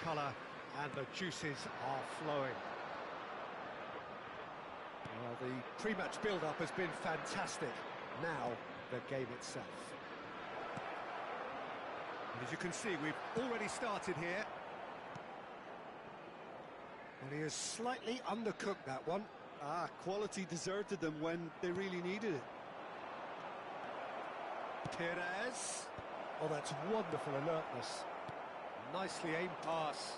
colour and the juices are flowing. Well, the pre-match build-up has been fantastic. Now, the game itself. And as you can see, we've already started here. Well, he has slightly undercooked that one. Quality deserted them when they really needed it. Perez. Oh, that's wonderful alertness. Nicely aimed pass.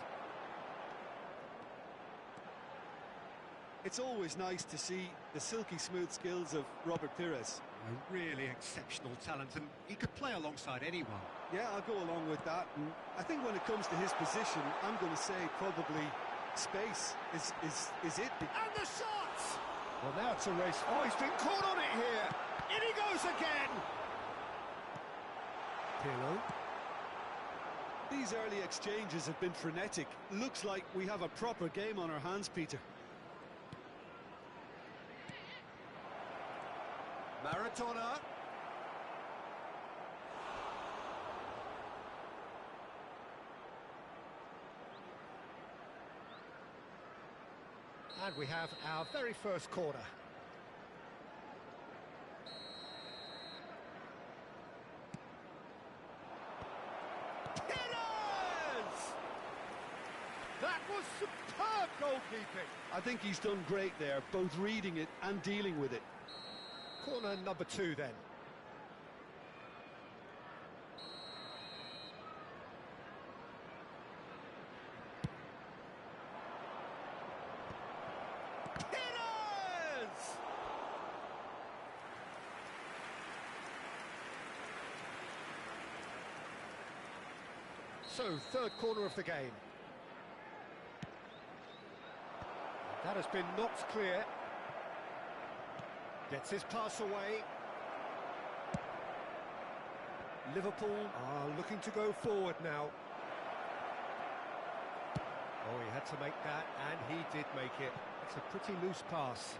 It's always nice to see the silky smooth skills of Robert Pires. A really exceptional talent, and he could play alongside anyone. Yeah, I'll go along with that. And I think when it comes to his position, I'm going to say probably space is it. And the shot! Well, now it's a race. Oh, he's been caught on it here. In he goes again. Pirlo. These early exchanges have been frenetic. Looks like we have a proper game on our hands, Peter. Maradona. And we have our very first corner. That was superb goalkeeping. I think he's done great there, both reading it and dealing with it. Corner number 2 then. Perez! So, third corner of the game. That has been knocked clear. Gets his pass away. Liverpool are looking to go forward now. Oh, he had to make that, and he did make it. It's a pretty loose pass.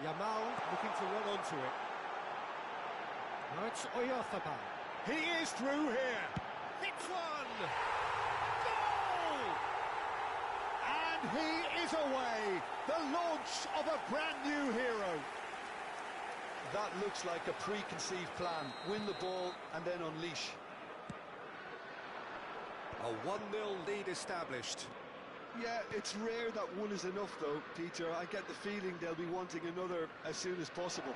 Yamal looking to run onto it. Now it's Oyarzabal. He is through here. Hits one! Goal! And he is away. The launch of a brand new hero. That looks like a preconceived plan. Win the ball and then unleash. A 1-0 lead established. Yeah, it's rare that one is enough though, Peter. I get the feeling they'll be wanting another as soon as possible.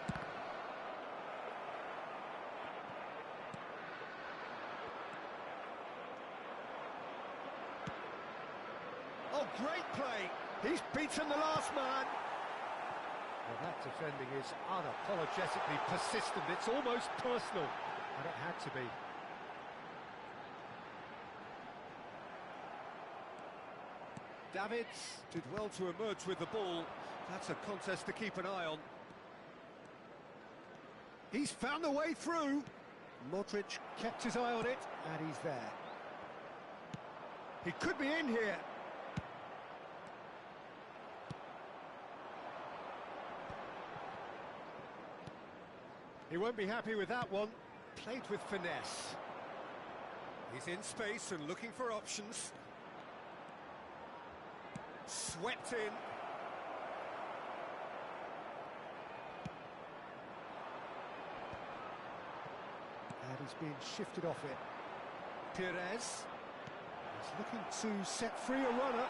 Oh, great play. He's beaten the last man. Well, that defending is unapologetically persistent. It's almost personal. And it had to be. Davids did well to emerge with the ball. That's a contest to keep an eye on. He's found a way through. Modric kept his eye on it, and he's there. He could be in here. He won't be happy with that one. Played with finesse. He's in space and looking for options. Swept in. And he's being shifted off it. Perez. He's looking to set free a runner.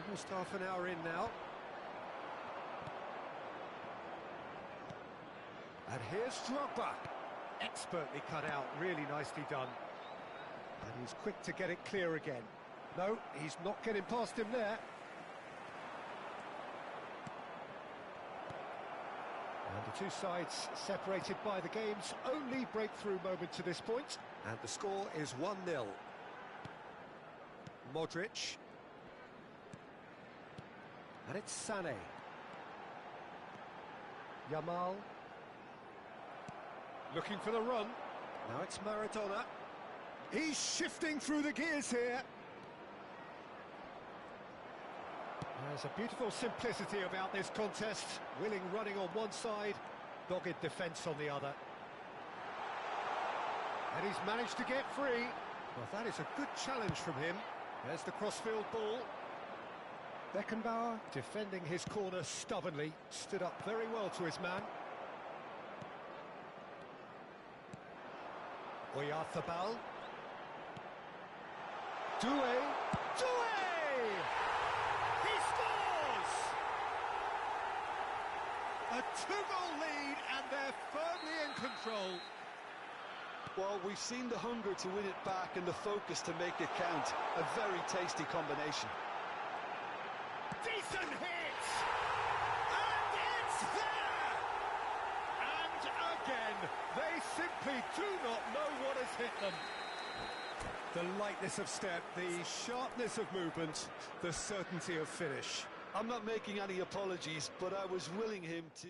Almost half an hour in now. And here's Drogba. Expertly cut out, really nicely done. And he's quick to get it clear again. No, he's not getting past him there. And the two sides separated by the game's only breakthrough moment to this point. And the score is 1-0. Modric. And it's Sané. Yamal. Looking for the run. Now it's Maradona. He's shifting through the gears here. There's a beautiful simplicity about this contest. Willing running on one side, dogged defence on the other. And he's managed to get free. Well, that is a good challenge from him. There's the crossfield ball. Beckenbauer, defending his corner stubbornly, stood up very well to his man. Oyarzabal. Doué. He scores! A two-goal lead, and they're firmly in control. Well, we've seen the hunger to win it back and the focus to make it count. A very tasty combination. Decent hit! And it's there! And again, they simply do not know what has hit them. The lightness of step, the sharpness of movement, the certainty of finish. I'm not making any apologies, but I was willing him to...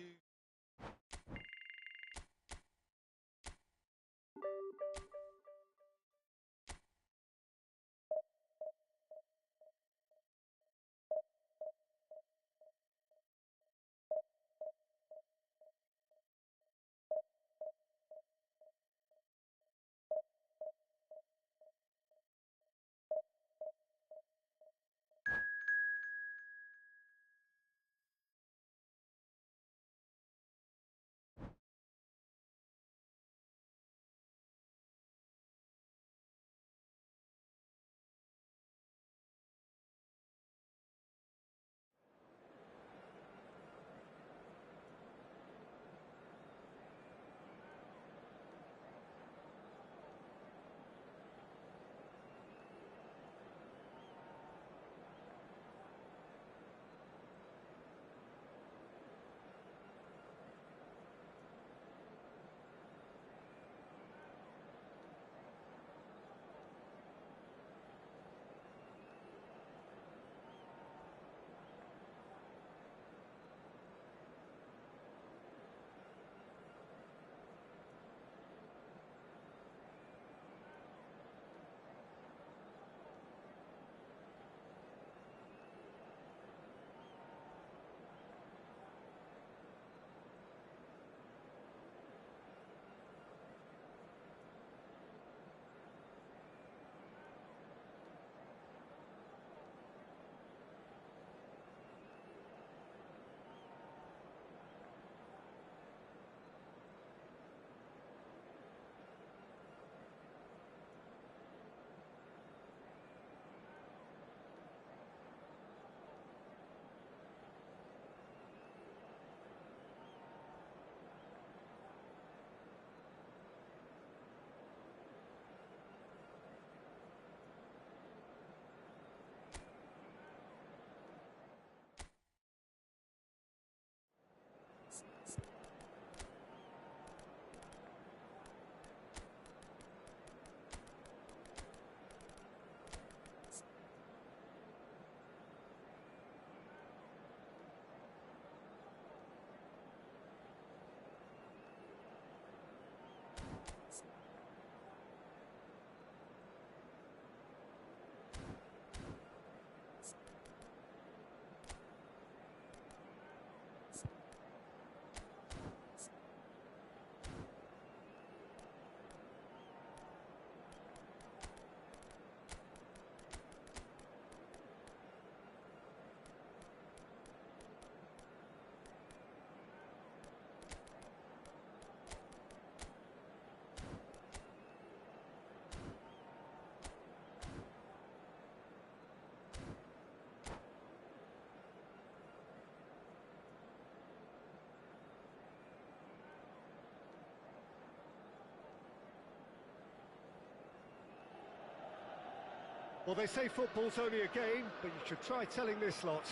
Well, they say football's only a game, but you should try telling this lot.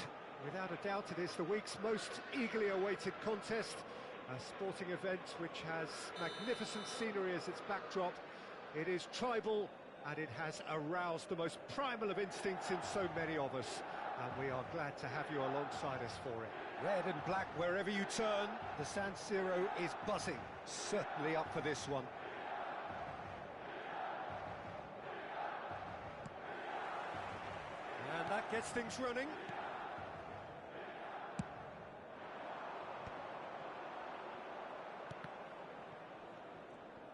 Without a doubt, it is the week's most eagerly awaited contest, a sporting event which has magnificent scenery as its backdrop. It is tribal, and it has aroused the most primal of instincts in so many of us, and we are glad to have you alongside us for it. Red and black wherever you turn, the San Siro is buzzing, certainly up for this one. And that gets things running.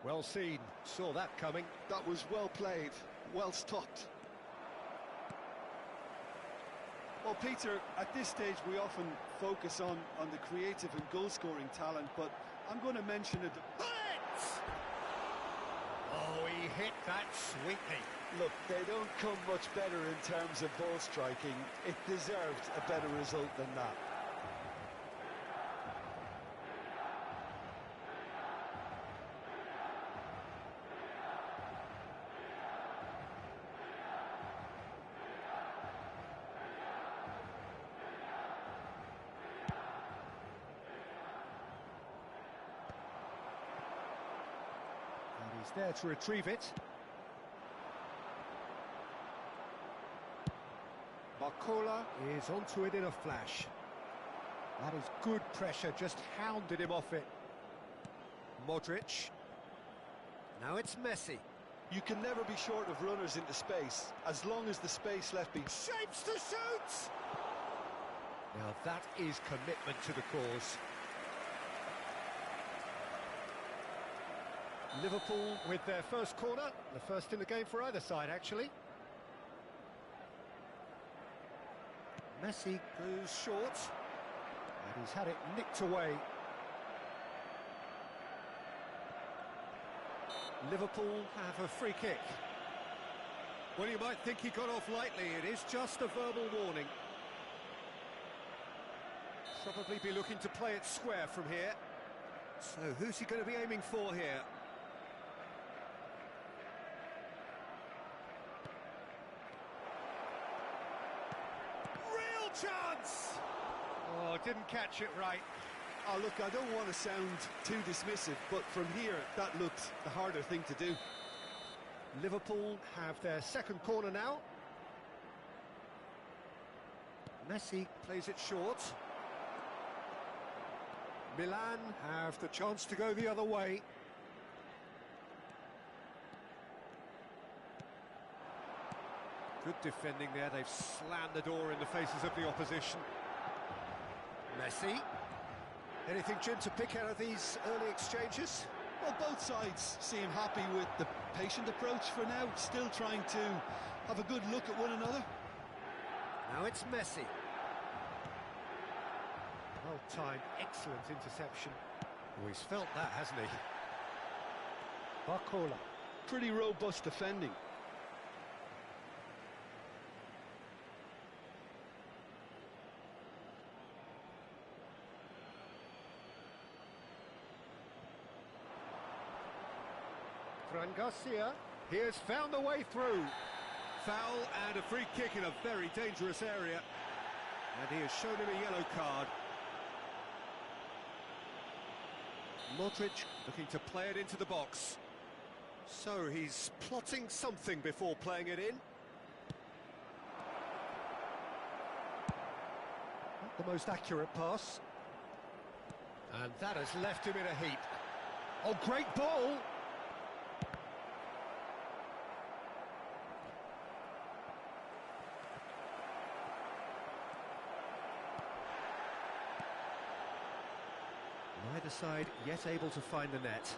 Well seen, saw that coming. That was well played, well stopped. Well, Peter, at this stage we often focus on the creative and goal-scoring talent, but I'm going to mention it. Oh, he hit that sweetly. Look, they don't come much better in terms of ball striking. It deserved a better result than that. He's there to retrieve it. Barcola is onto it in a flash. That is good pressure, just hounded him off it. Modric. Now it's Messi. You can never be short of runners into space, as long as the space left be. Shapes to shoot! Now that is commitment to the cause. Liverpool with their first corner, the first in the game for either side, actually. Messi goes short, and he's had it nicked away. Liverpool have a free kick. Well, you might think he got off lightly, it is just a verbal warning. Probably be looking to play it square from here. So who's he going to be aiming for here? Chance! Oh, didn't catch it right. Oh, look, I don't want to sound too dismissive, but from here, that looked the harder thing to do. Liverpool have their second corner now. Messi plays it short. Milan have the chance to go the other way. Good defending there, they've slammed the door in the faces of the opposition. Messi. Anything, Jim, to pick out of these early exchanges? Well, both sides seem happy with the patient approach for now, still trying to have a good look at one another. Now it's Messi. Well timed, excellent interception. Oh, he's felt that, hasn't he? Barcola. Pretty robust defending. Garcia, he has found the way through. Foul and a free kick in a very dangerous area. And he has shown him a yellow card. Modric looking to play it into the box. So he's plotting something before playing it in. Not the most accurate pass. And that has left him in a heap. Oh, great ball! Neither side yet able to find the net.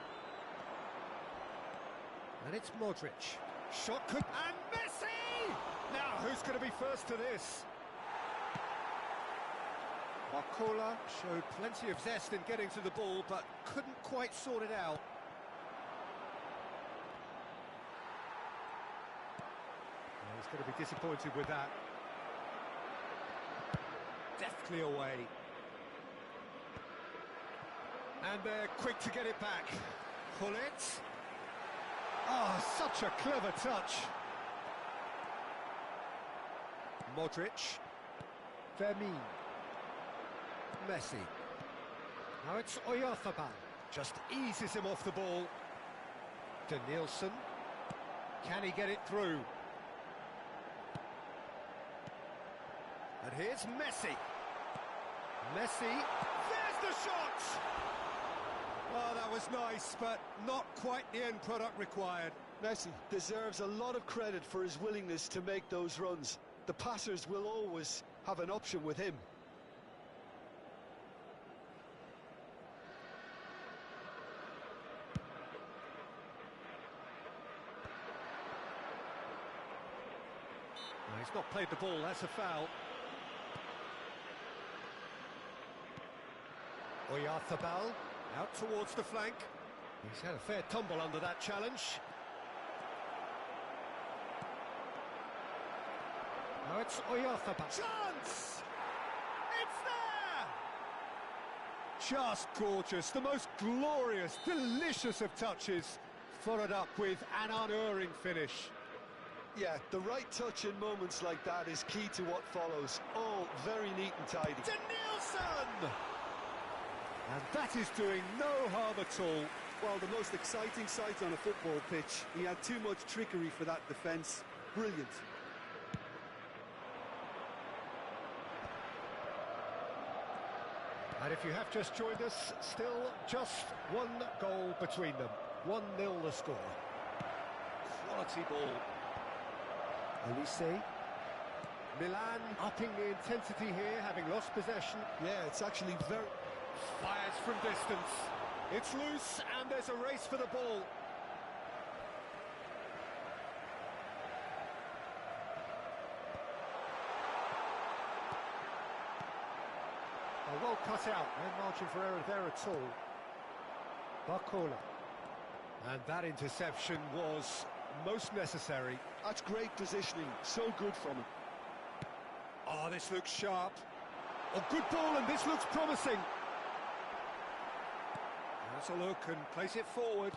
And it's Modric. Shot could... And Messi! Now, who's going to be first to this? Barcola showed plenty of zest in getting to the ball, but couldn't quite sort it out. Well, he's going to be disappointed with that. Deftly away. And they're quick to get it back. Hullet. Oh, such a clever touch. Modric. Vermin. Messi. Now it's Oyarzabal. Just eases him off the ball. Danielson. Can he get it through? And here's Messi. Messi. There's the shot! Oh, that was nice, but not quite the end product required. Messi deserves a lot of credit for his willingness to make those runs. The passers will always have an option with him. He's not played the ball, that's a foul. Oyarzabal out towards the flank. He's had a fair tumble under that challenge. Now it's Oyarzabal. Chance! It's there! Just gorgeous, the most glorious, delicious of touches, followed up with an unerring finish. Yeah, the right touch in moments like that is key to what follows. All very neat and tidy. Danielson! And that is doing no harm at all. Well, the most exciting sight on a football pitch. He had too much trickery for that defence. Brilliant. And if you have just joined us, still just one goal between them. 1-0 the score. Quality ball. Olise. Milan upping the intensity here, having lost possession. Yeah, it's actually very... Fires from distance. It's loose, and there's a race for the ball. Well cut out, no margin for error there at all. Barcola. And that interception was most necessary. That's great positioning, so good from him. Oh, this looks sharp. Oh, good ball, and this looks promising. Has a look and place it forward.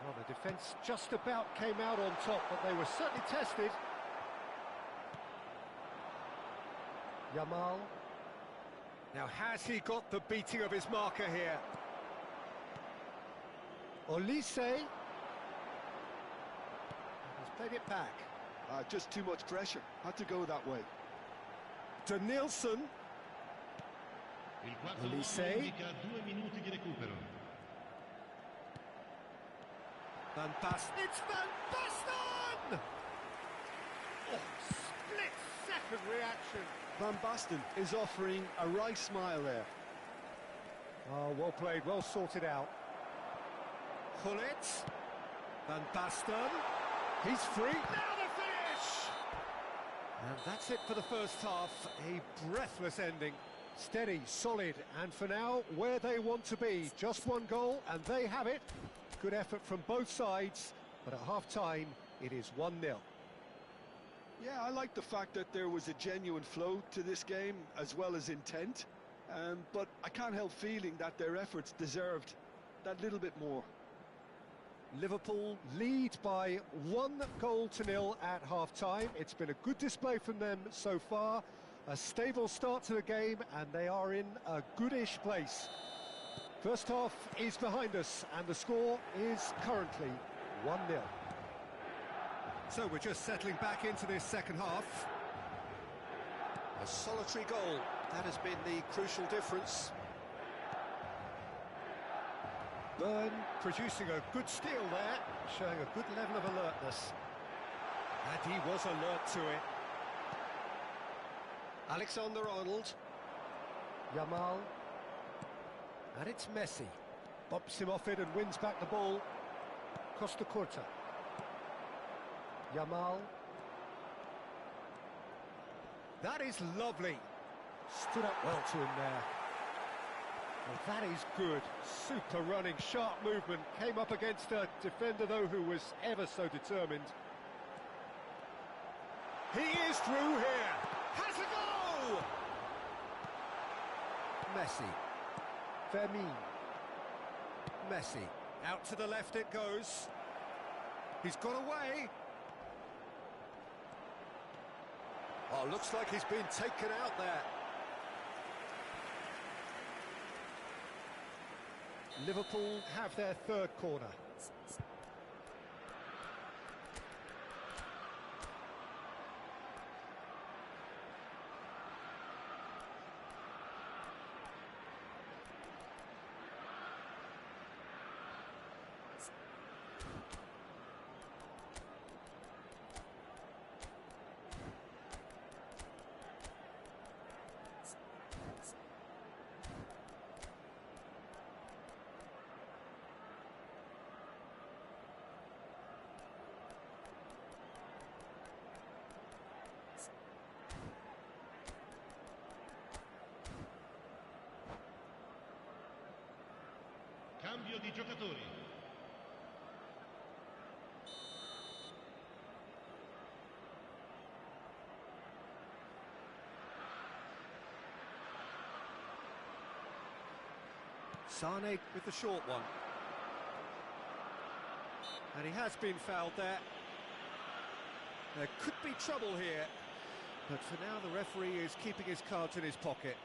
Well, the defence just about came out on top, but they were certainly tested. Yamal. Now, has he got the beating of his marker here? Olise. He's played it back. Just too much pressure. Had to go that way. Danielson. Olise. Van Basten. It's Van Basten! Oh, split-second reaction. Van Basten is offering a right smile there. Oh, well played, well sorted out. Gullit. Van Basten. He's free. Now the finish! And that's it for the first half. A breathless ending. Steady, solid, and for now, where they want to be. Just one goal, and they have it. Good effort from both sides, but at half-time, it is 1-0. Yeah, I like the fact that there was a genuine flow to this game, as well as intent. But I can't help feeling that their efforts deserved that little bit more. Liverpool lead by 1-0 at half-time. It's been a good display from them so far. A stable start to the game, and they are in a goodish place. First half is behind us, and the score is currently 1-0. So we're just settling back into this second half. A solitary goal, that has been the crucial difference. Byrne producing a good steal there, showing a good level of alertness. And he was alert to it. Alexander-Arnold. Yamal. And it's Messi. Bops him off it and wins back the ball. Costa Curta. Yamal. That is lovely. Stood up well to him there. Well, that is good. Super running, sharp movement. Came up against a defender, though, who was ever so determined. He is through here. Has a go! Messi. Fermin. Messi. Out to the left it goes. He's got away. Oh, looks like he's been taken out there. Liverpool have their third corner. Cambio di giocatori. Sane with the short one. And he has been fouled there. There could be trouble here. But for now, the referee is keeping his cards in his pocket.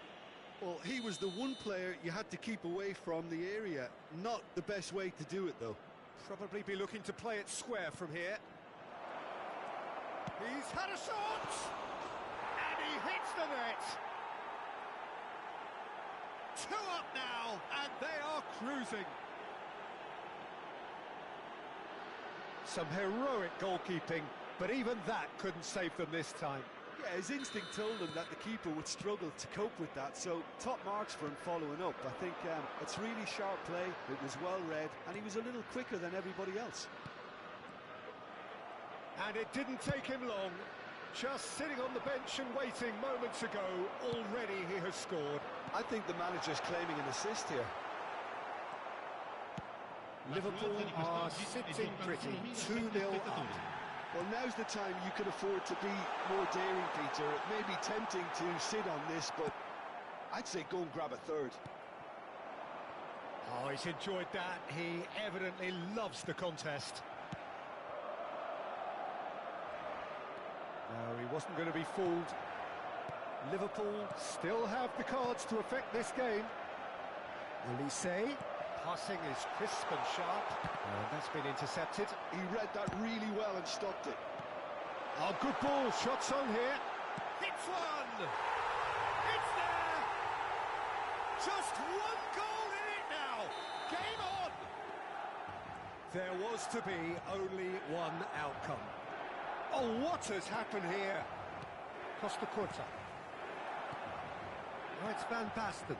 Well, he was the one player you had to keep away from the area. Not the best way to do it, though. Probably be looking to play it square from here. He's had a shot! And he hits the net! 2 up now, and they are cruising. Some heroic goalkeeping, but even that couldn't save them this time. Yeah, his instinct told him that the keeper would struggle to cope with that, so top marks for him following up. I think it's really sharp play, it was well read, and he was a little quicker than everybody else. And it didn't take him long. Just sitting on the bench and waiting moments ago, already he has scored. I think the manager's claiming an assist here. Liverpool are sitting pretty, 2-0 up. Well, now's the time you can afford to be more daring, Peter. It may be tempting to sit on this, but I'd say go and grab a third. Oh, he's enjoyed that. He evidently loves the contest. No, he wasn't going to be fooled. Liverpool still have the cards to affect this game. Elise, passing is crisp and sharp. And that's been intercepted. He read that really well and stopped it. Oh, good ball. Shots on here. Hits one. It's there. Just one goal in it now. Game on. There was to be only one outcome. Oh, what has happened here? Costa Curta. Oh, it's Van Basten.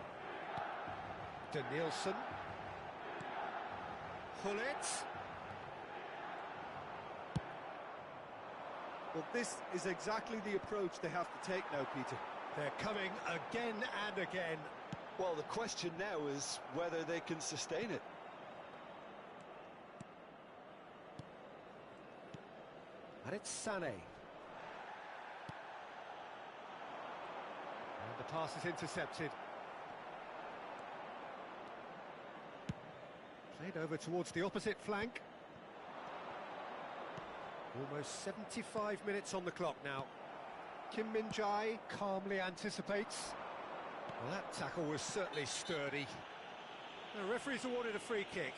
De Nielsen. Hullet. Well, this is exactly the approach they have to take now, Peter. They're coming again and again. Well, the question now is whether they can sustain it. And it's Sané. And the pass is intercepted. Played over towards the opposite flank. Almost 75 minutes on the clock now. Kim Min-jae calmly anticipates. Well, that tackle was certainly sturdy. The referee's awarded a free kick.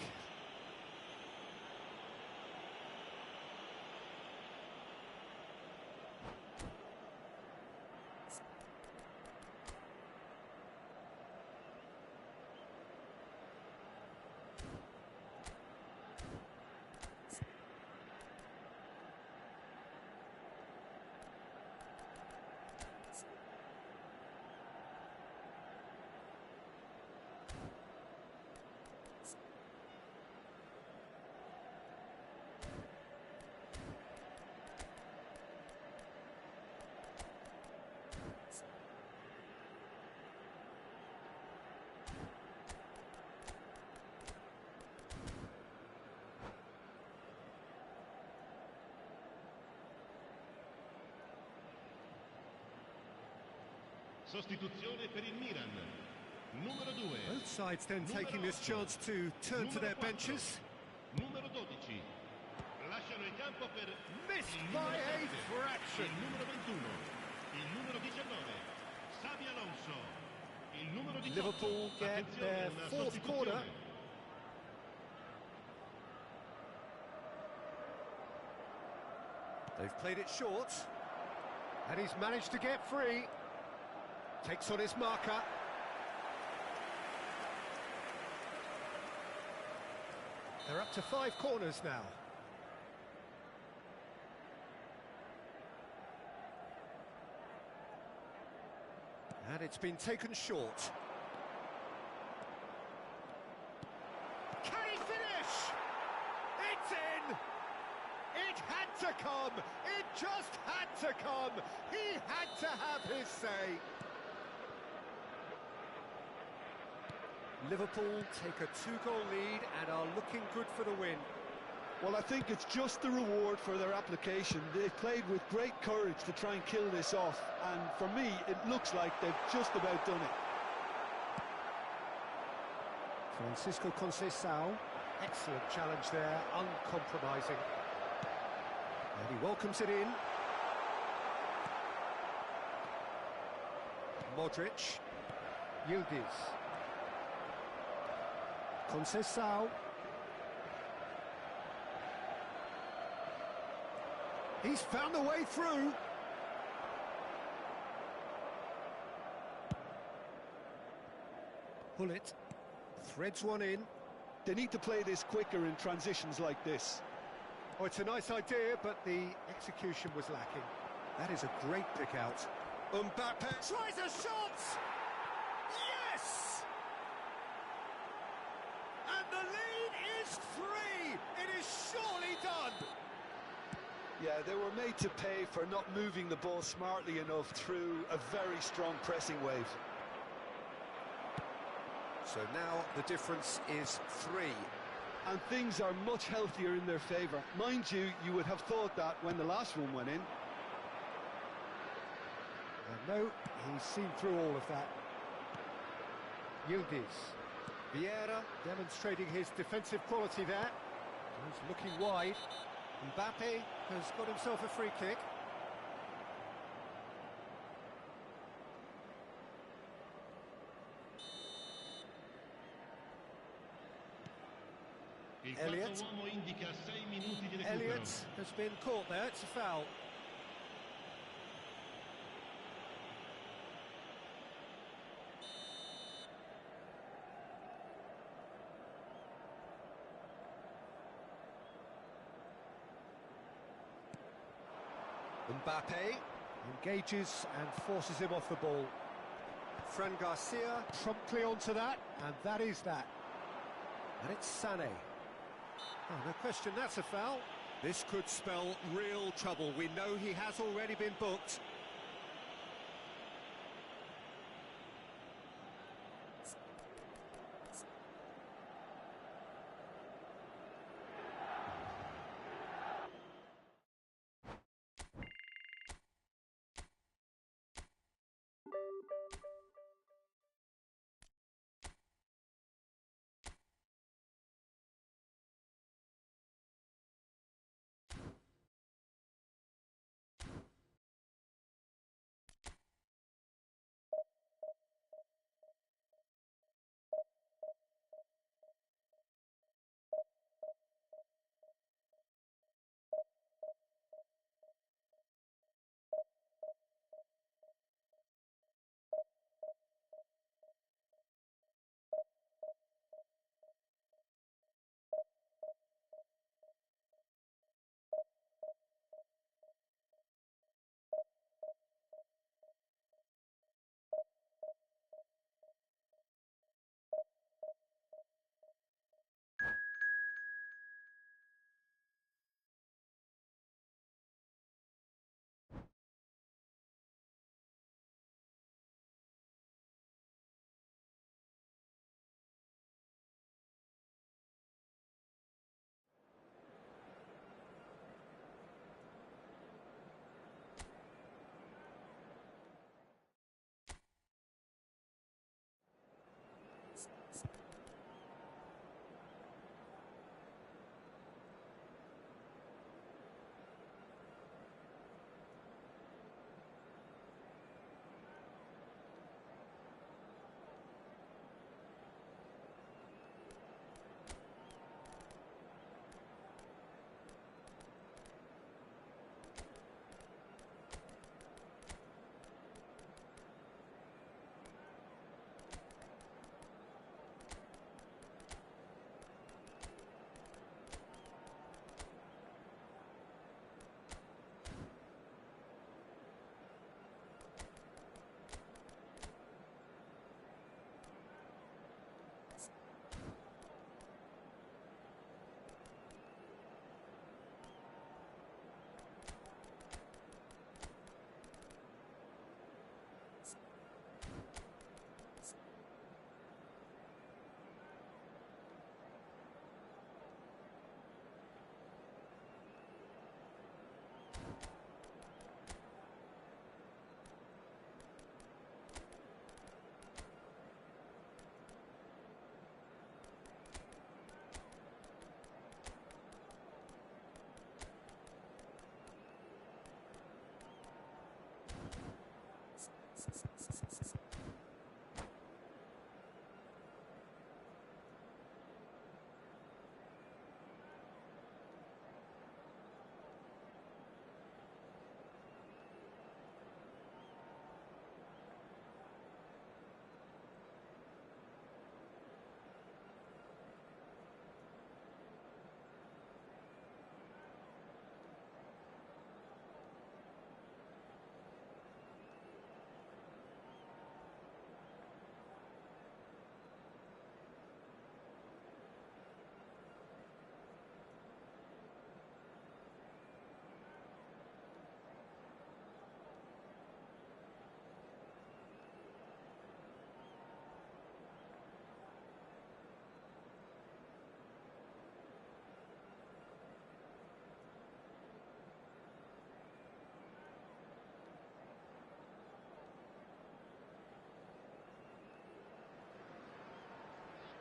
Sostituzione per il Milan. Numero 2. Both sides then taking this chance to turn to their benches. Numero 12. Lasciano il campo per Missed il by numero a 7, fraction. il numero 21, il numero 19, Xabi Alonso, il numero 18. Liverpool get Attenzione, their una fourth sostituzione. corner. They've played it short. And he's managed to get free. Takes on his marker. They're up to 5 corners now. And it's been taken short. Can he finish? It's in! It had to come! It just had to come! He had to have his say! Liverpool take a 2-goal lead and are looking good for the win. Well, I think it's just the reward for their application. They've played with great courage to try and kill this off, and for me, it looks like they've just about done it. Francisco Conceição, excellent challenge there, uncompromising. And he welcomes it in. Modric. Yildiz. Conceição. He's found a way through. Pullet threads one in. They need to play this quicker in transitions like this. Oh, it's a nice idea, but the execution was lacking. That is a great pick out. Mbappe tries a shot! Yes! And the lead is 3! It is surely done! Yeah, they were made to pay for not moving the ball smartly enough through a very strong pressing wave. So now the difference is 3. And things are much healthier in their favour. Mind you, you would have thought that when the last one went in. And no, he's seen through all of that. Yildiz. Vieira demonstrating his defensive quality there. He's looking wide. Mbappe has got himself a free kick. Il Elliott. quarto uomo indica 6 minuti di recupero. Elliott has been caught there, it's a foul. Mbappe engages and forces him off the ball. Fran Garcia promptly onto that, and that is that. And it's Sané. Oh, no question, that's a foul. This could spell real trouble. We know he has already been booked.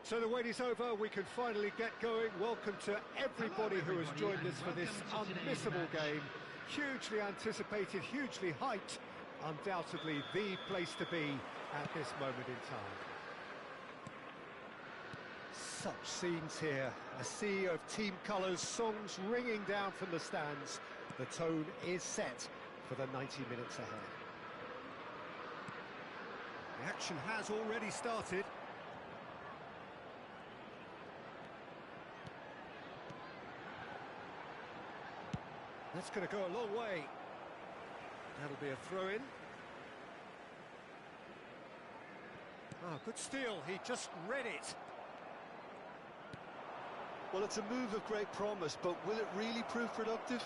So the wait is over, we can finally get going. Welcome to everybody who has joined us for this unmissable game. Hugely anticipated, hugely hyped, undoubtedly the place to be at this moment in time. Such scenes here, a sea of team colours, songs ringing down from the stands. The tone is set for the 90 minutes ahead. The action has already started. That's going to go a long way. That'll be a throw-in. Oh, good steal. He just read it. Well, it's a move of great promise, but will it really prove productive?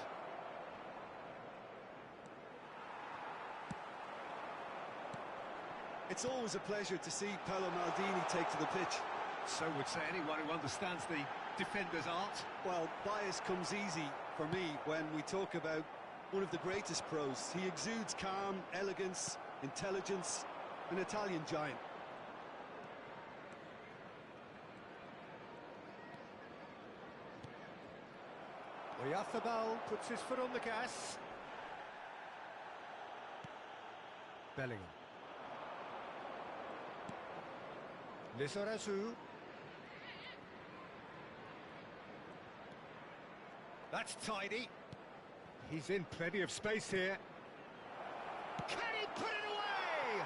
It's always a pleasure to see Paolo Maldini take to the pitch. So would say anyone who understands the defender's art. Well, bias comes easy for me when we talk about one of the greatest pros. He exudes calm, elegance, intelligence, an Italian giant. Oyarzábal puts his foot on the gas. Bellingham. Lizarazu. That's tidy. He's in plenty of space here. Can he put it away?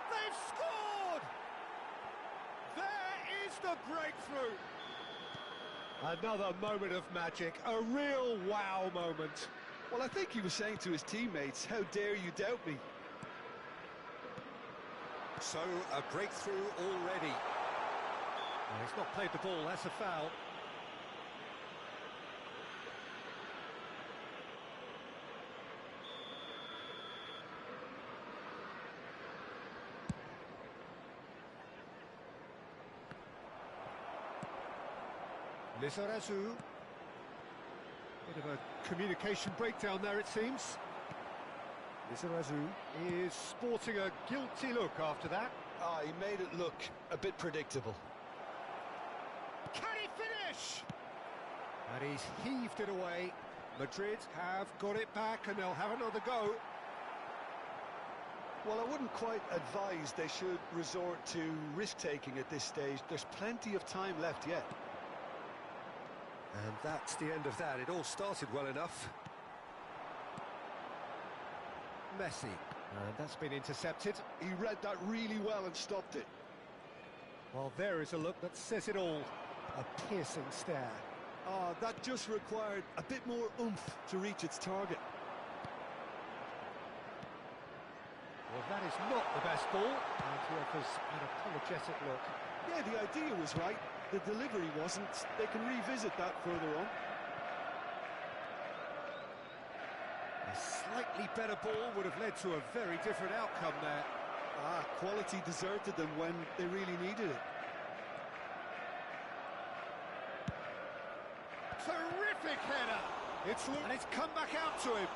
They've scored! There is the breakthrough. Another moment of magic, a real wow moment. Well, I think he was saying to his teammates, how dare you doubt me? So, a breakthrough already. Well, he's not played the ball, that's a foul. Lizarazu. Bit of a communication breakdown there, it seems. Lizarazu is sporting a guilty look after that. Ah, he made it look a bit predictable. Can he finish? And he's heaved it away. Madrid have got it back and they'll have another go. Well, I wouldn't quite advise they should resort to risk-taking at this stage. There's plenty of time left yet. And that's the end of that. It all started well enough. Messi. And that's been intercepted. He read that really well and stopped it. Well, there is a look that says it all. A piercing stare. Ah, that just required a bit more oomph to reach its target. Well, that is not the best ball. And he offers an apologetic look. Yeah, the idea was right. The delivery wasn't. They can revisit that further on. A slightly better ball would have led to a very different outcome there. Ah, quality deserted them when they really needed it. Terrific header! And it's come back out to him.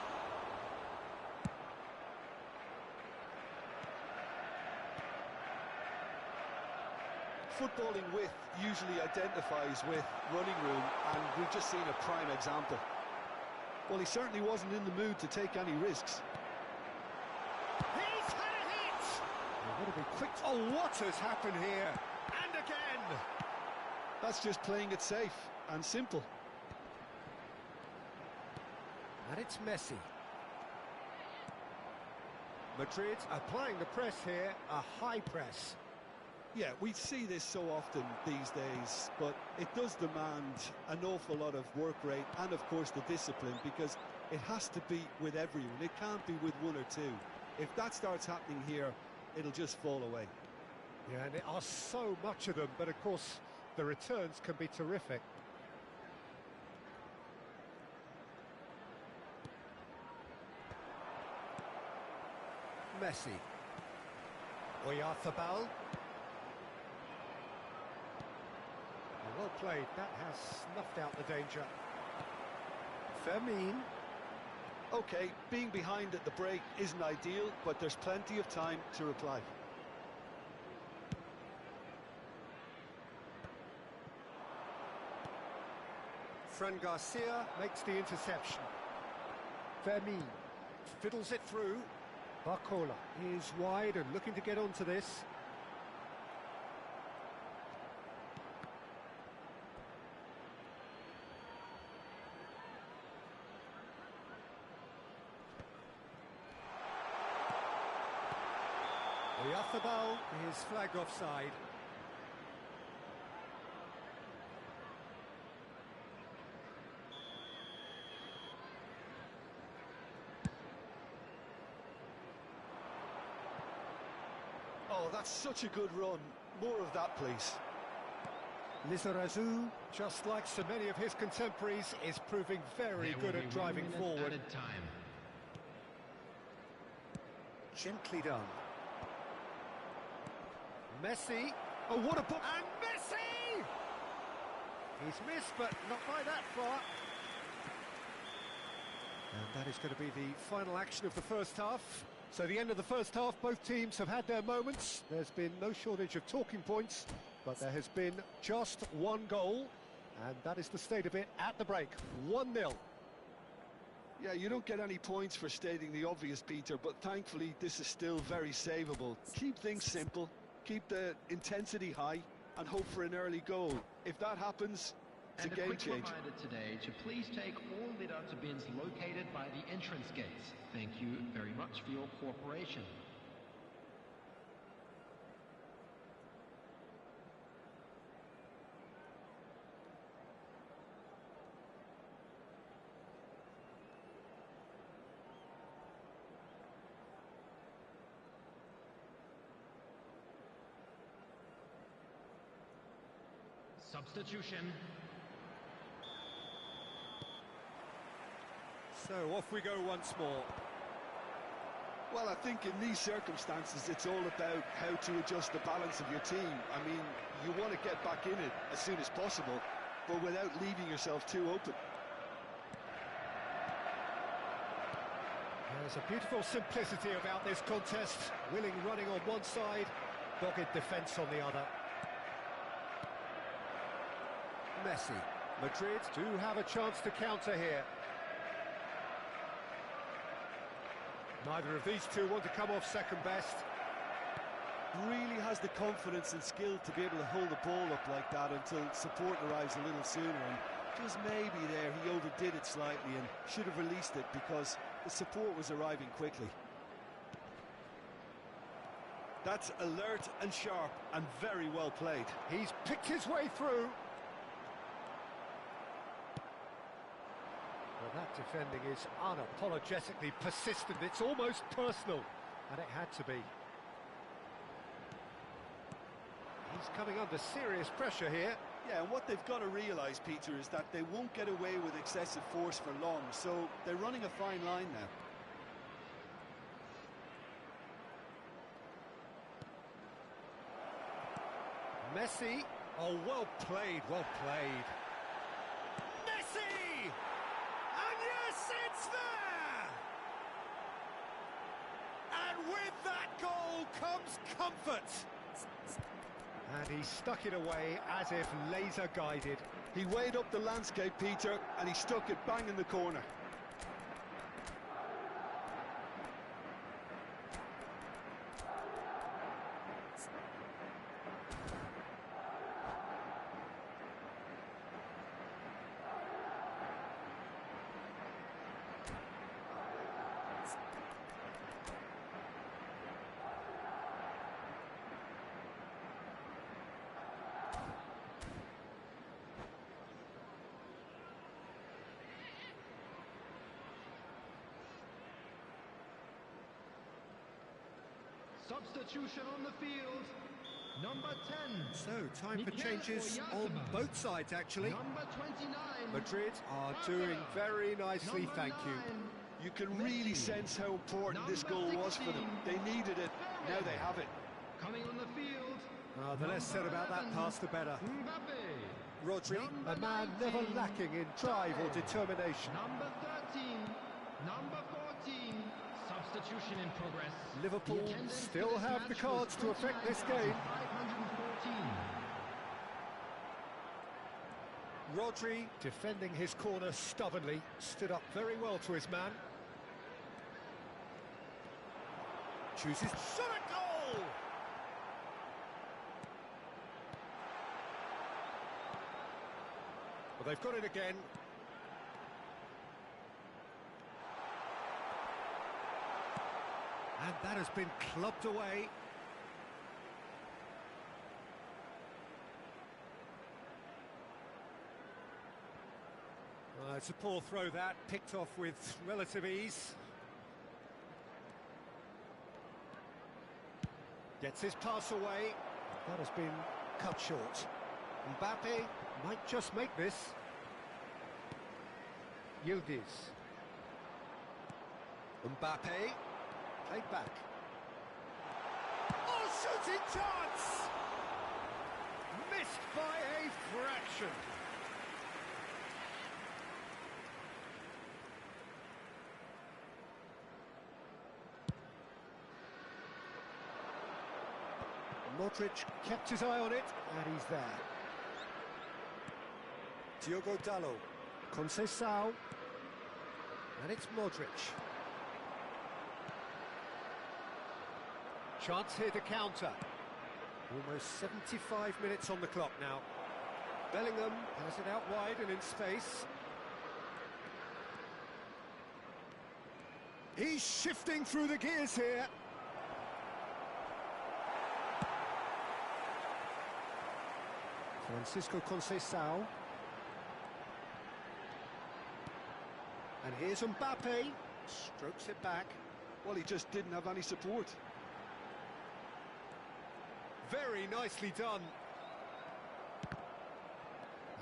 Footballing width usually identifies with running room, and we've just seen a prime example. Well, he certainly wasn't in the mood to take any risks. He's had a hit! They've got to be quick. Oh, what has happened here? And again! That's just playing it safe and simple. And it's Messi. Madrid applying the press here, a high press. Yeah, we see this so often these days, but it does demand an awful lot of work rate and, of course, the discipline, because it has to be with everyone. It can't be with one or two. If that starts happening here, it'll just fall away. Yeah, and there are so much of them, but, of course, the returns can be terrific. Messi. Oyarzábal. Well played, that has snuffed out the danger. Fermin. Okay, being behind at the break isn't ideal, but there's plenty of time to reply. Fran Garcia makes the interception. Vermeer fiddles it through. Barcola is wide and looking to get onto this. Oyarzábal is flagged offside. Oh, that's such a good run. More of that, please. Lizarazu, just like so many of his contemporaries, is proving very good at driving forward. Time. Gently done. Messi. Oh, what a ball! And Messi! He's missed, but not by that far. And that is going to be the final action of the first half. So the end of the first half, both teams have had their moments. There's been no shortage of talking points, but there has been just one goal, and that is the state of it at the break. 1-0. Yeah, you don't get any points for stating the obvious, Peter, but thankfully this is still very savable. Keep things simple, keep the intensity high, and hope for an early goal. If that happens, it's a game changer. And a quick reminder today to please take all Lidata bins located by the entrance gates. Thank you very much for your cooperation. Substitution. So off we go once more. Well, I think in these circumstances, it's all about how to adjust the balance of your team. I mean, you want to get back in it as soon as possible, but without leaving yourself too open. There's a beautiful simplicity about this contest. Willing running on one side, dogged defence on the other. Messi. Madrid do have a chance to counter here. Neither of these two want to come off second best. Really has the confidence and skill to be able to hold the ball up like that until support arrives a little sooner, and just maybe there he overdid it slightly and should have released it because the support was arriving quickly. That's alert and sharp and very well played. He's picked his way through. Well, that defending is unapologetically persistent. It's almost personal, and it had to be. He's coming under serious pressure here. Yeah, and what they've got to realise, Peter, is that they won't get away with excessive force for long, so they're running a fine line now. Messi. Oh, well played, well played. Messi! And yes, it's there! And with that goal comes comfort. And he stuck it away as if laser guided. He weighed up the landscape, Peter, and he stuck it bang in the corner. Substitution on the field. Number 10. So, time for changes on both sides, actually. Number 29. Madrid are doing very nicely, thank you. You can really sense how important this goal was for them. They needed it, now they have it. Coming on the field. The less said about that pass, the better. Mbappe. Rodri, a man never lacking in drive or determination. Number 13. Number 14. Substitution in progress. Liverpool still have the cards to affect this game. Rodri, defending his corner stubbornly, stood up very well to his man. Chooses shot at goal! Well, they've got it again. And that has been clubbed away. It's a poor throw that, picked off with relative ease. Gets his pass away. That has been cut short. Mbappe might just make this. Yildiz. Mbappe, played back. Oh, shooting chance! Missed by a fraction. Modric kept his eye on it, and he's there. Diogo Dalot, Conceição, and it's Modric. Chance here to counter. Almost 75 minutes on the clock now. Bellingham has it out wide and in space. He's shifting through the gears here. Francisco Conceição. And here's Mbappe. Strokes it back. Well, he just didn't have any support. Very nicely done.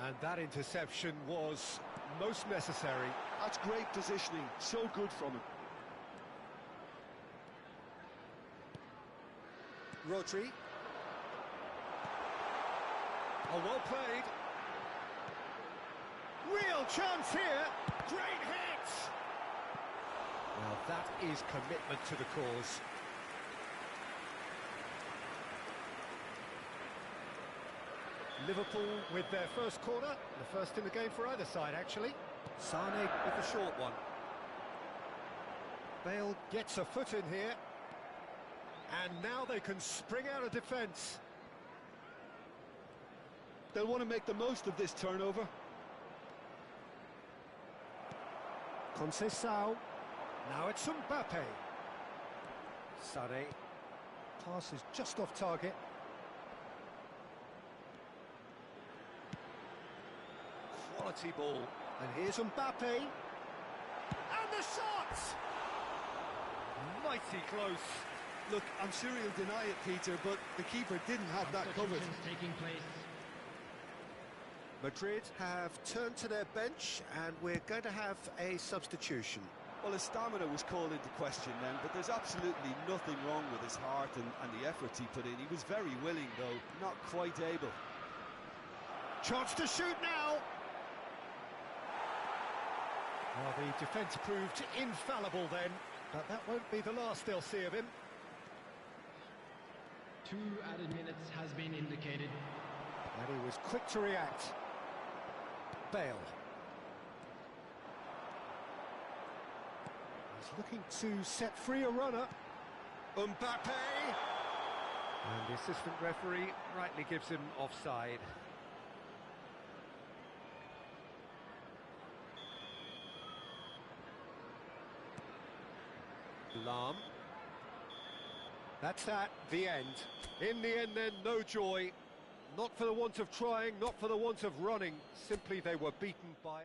And that interception was most necessary. That's great positioning. So good from him. Rodri. Oh, well played. Real chance here. Great hit. Well, that is commitment to the cause. Liverpool with their first corner, the first in the game for either side, actually. Sane with the short one. Bale gets a foot in here. And now they can spring out of defence. They'll want to make the most of this turnover. Conceição. Now it's Mbappe. Sane. Pass is just off target. Quality ball. And here's Mbappe. And the shot! Mighty close. Look, I'm sure he'll deny it, Peter, but the keeper didn't have that covered. Taking place. Madrid have turned to their bench, and we're going to have a substitution. Well, his stamina was called into question then, but there's absolutely nothing wrong with his heart and the efforts he put in. He was very willing, though, not quite able. Chance to shoot now! Well, the defence proved infallible then, but that won't be the last they'll see of him. 2 added minutes has been indicated. And he was quick to react. Bale. He's looking to set free a runner. Mbappe! And the assistant referee rightly gives him offside. Lahm. That's that, the end. In the end then, no joy. Not for the want of trying, not for the want of running. Simply they were beaten by...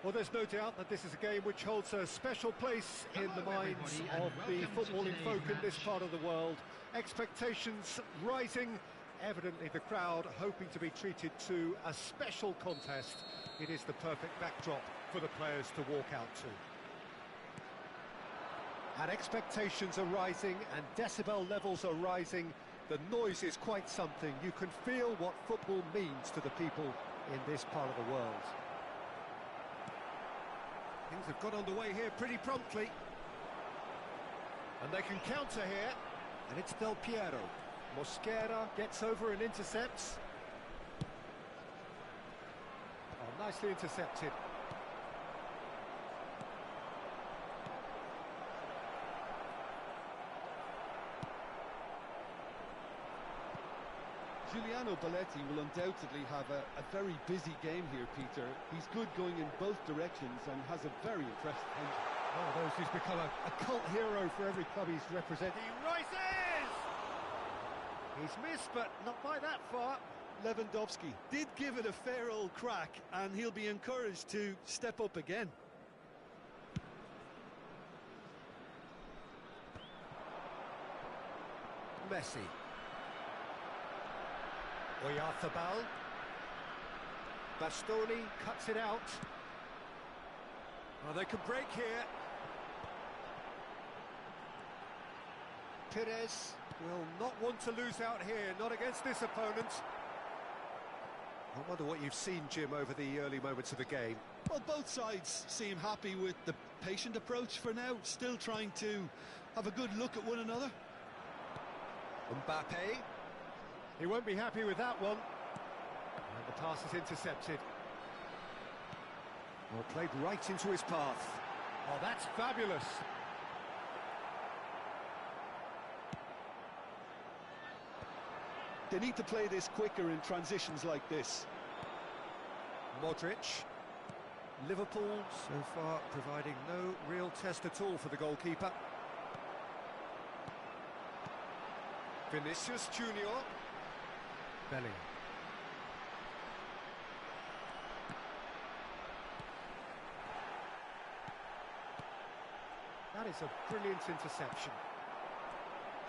Well, there's no doubt that this is a game which holds a special place in the Hello, minds everybody, of and the welcome to footballing folk today's in this match. part of the world. Expectations rising, evidently the crowd hoping to be treated to a special contest. It is the perfect backdrop for the players to walk out to. And expectations are rising and decibel levels are rising. The noise is quite something. You can feel what football means to the people in this part of the world. Things have got underway here pretty promptly. And they can counter here. And it's Del Piero. Mosquera gets over and intercepts. Oh, nicely intercepted. Giuliano Belletti will undoubtedly have a very busy game here, Peter. He's good going in both directions and has a very impressive engine. Oh, those who's become a cult hero for every club he's represented. He rises! He's missed, but not by that far. Lewandowski did give it a fair old crack, and he'll be encouraged to step up again. Messi. Oyarzabal. Bastoni cuts it out. Oh, they can break here. Perez will not want to lose out here, not against this opponent. I wonder what you've seen, Jim, over the early moments of the game. Well, both sides seem happy with the patient approach for now, still trying to have a good look at one another. Mbappe. He won't be happy with that one. And the pass is intercepted. Well, played right into his path. Oh, that's fabulous. They need to play this quicker in transitions like this. Modric. Liverpool so far providing no real test at all for the goalkeeper. Vinicius Junior. Bellingham. That is a brilliant interception.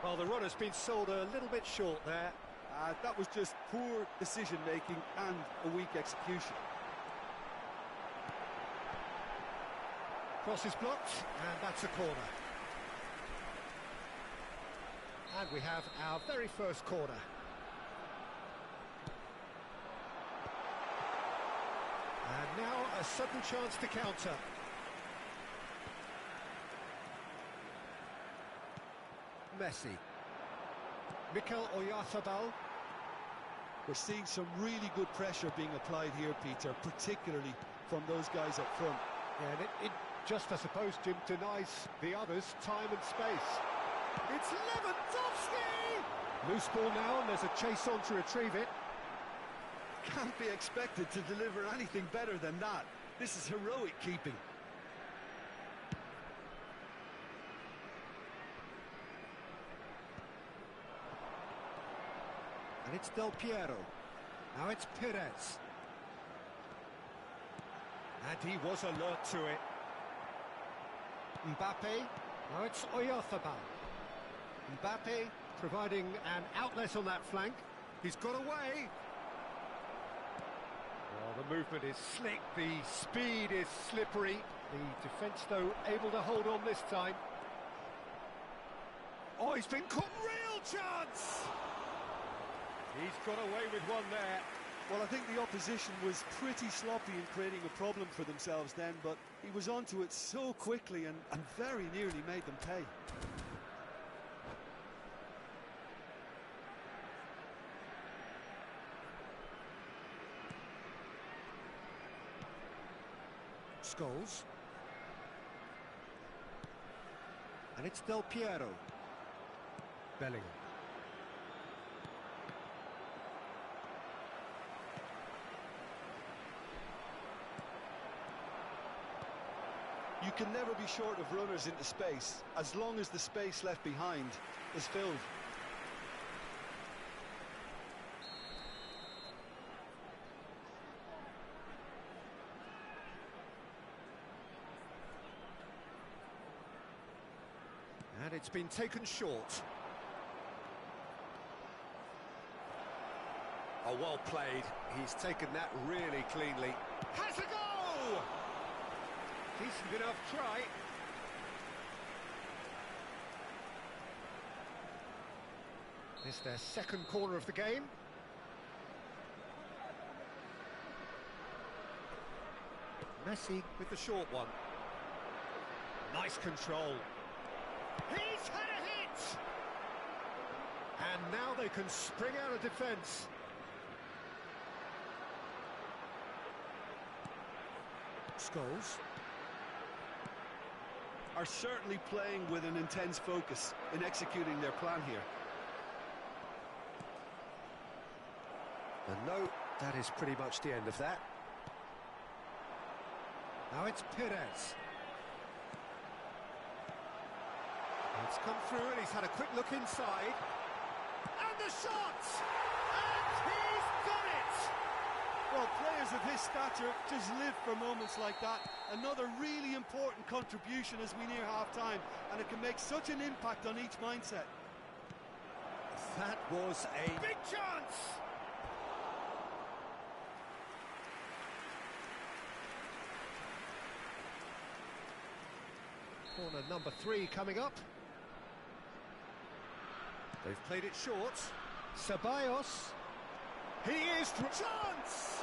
Well, the run has been sold a little bit short there. That was just poor decision-making and a weak execution. Cross is blocked, and that's a corner. And we have our very first corner. And now a sudden chance to counter. Messi. Mikel Oyarzabal. We're seeing some really good pressure being applied here, Peter, particularly from those guys up front. Yeah, and it just, I suppose, Jim, denies the others time and space. It's Lewandowski! Loose ball now, and there's a chase on to retrieve it. Can't be expected to deliver anything better than that. This is heroic keeping. And it's Del Piero. Now it's Perez. And he was alert to it. Mbappe. Now it's Oyarzabal. Mbappe providing an outlet on that flank. He's got away. Well, the movement is slick. The speed is slippery. The defence, though, able to hold on this time. Oh, he's been caught. Real chance! He's got away with one there. Well, I think the opposition was pretty sloppy in creating a problem for themselves then, but he was onto it so quickly and very nearly made them pay. Scholes. And it's Del Piero. Bellingham. You can never be short of runners into space, as long as the space left behind is filled. it's been taken short. Oh, well played. He's taken that really cleanly. Has a goal! Decent enough try. This is their second corner of the game. Messi with the short one. Nice control. He's had a hit! And now they can spring out of defence. Scholes. Are certainly playing with an intense focus in executing their plan here. And no, that is pretty much the end of that. Now it's Perez. It's come through and he's had a quick look inside. And the shot! And he's got it! Well, players of his stature just live for moments like that. Another really important contribution as we near half-time, and it can make such an impact on each mindset. That was a big chance! Corner number 3 coming up. They've played it short. Ceballos. He is chance!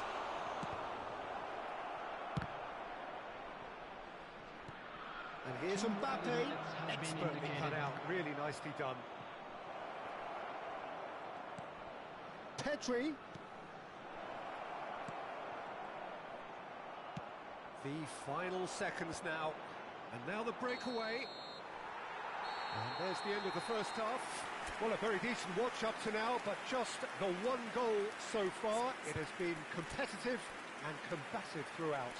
And here's Mbappe. Expertly cut out. Really nicely done. Pedri. The final seconds now. And now the breakaway. And there's the end of the first half. Well, a very decent watch up to now, but just the one goal so far. It has been competitive and combative throughout.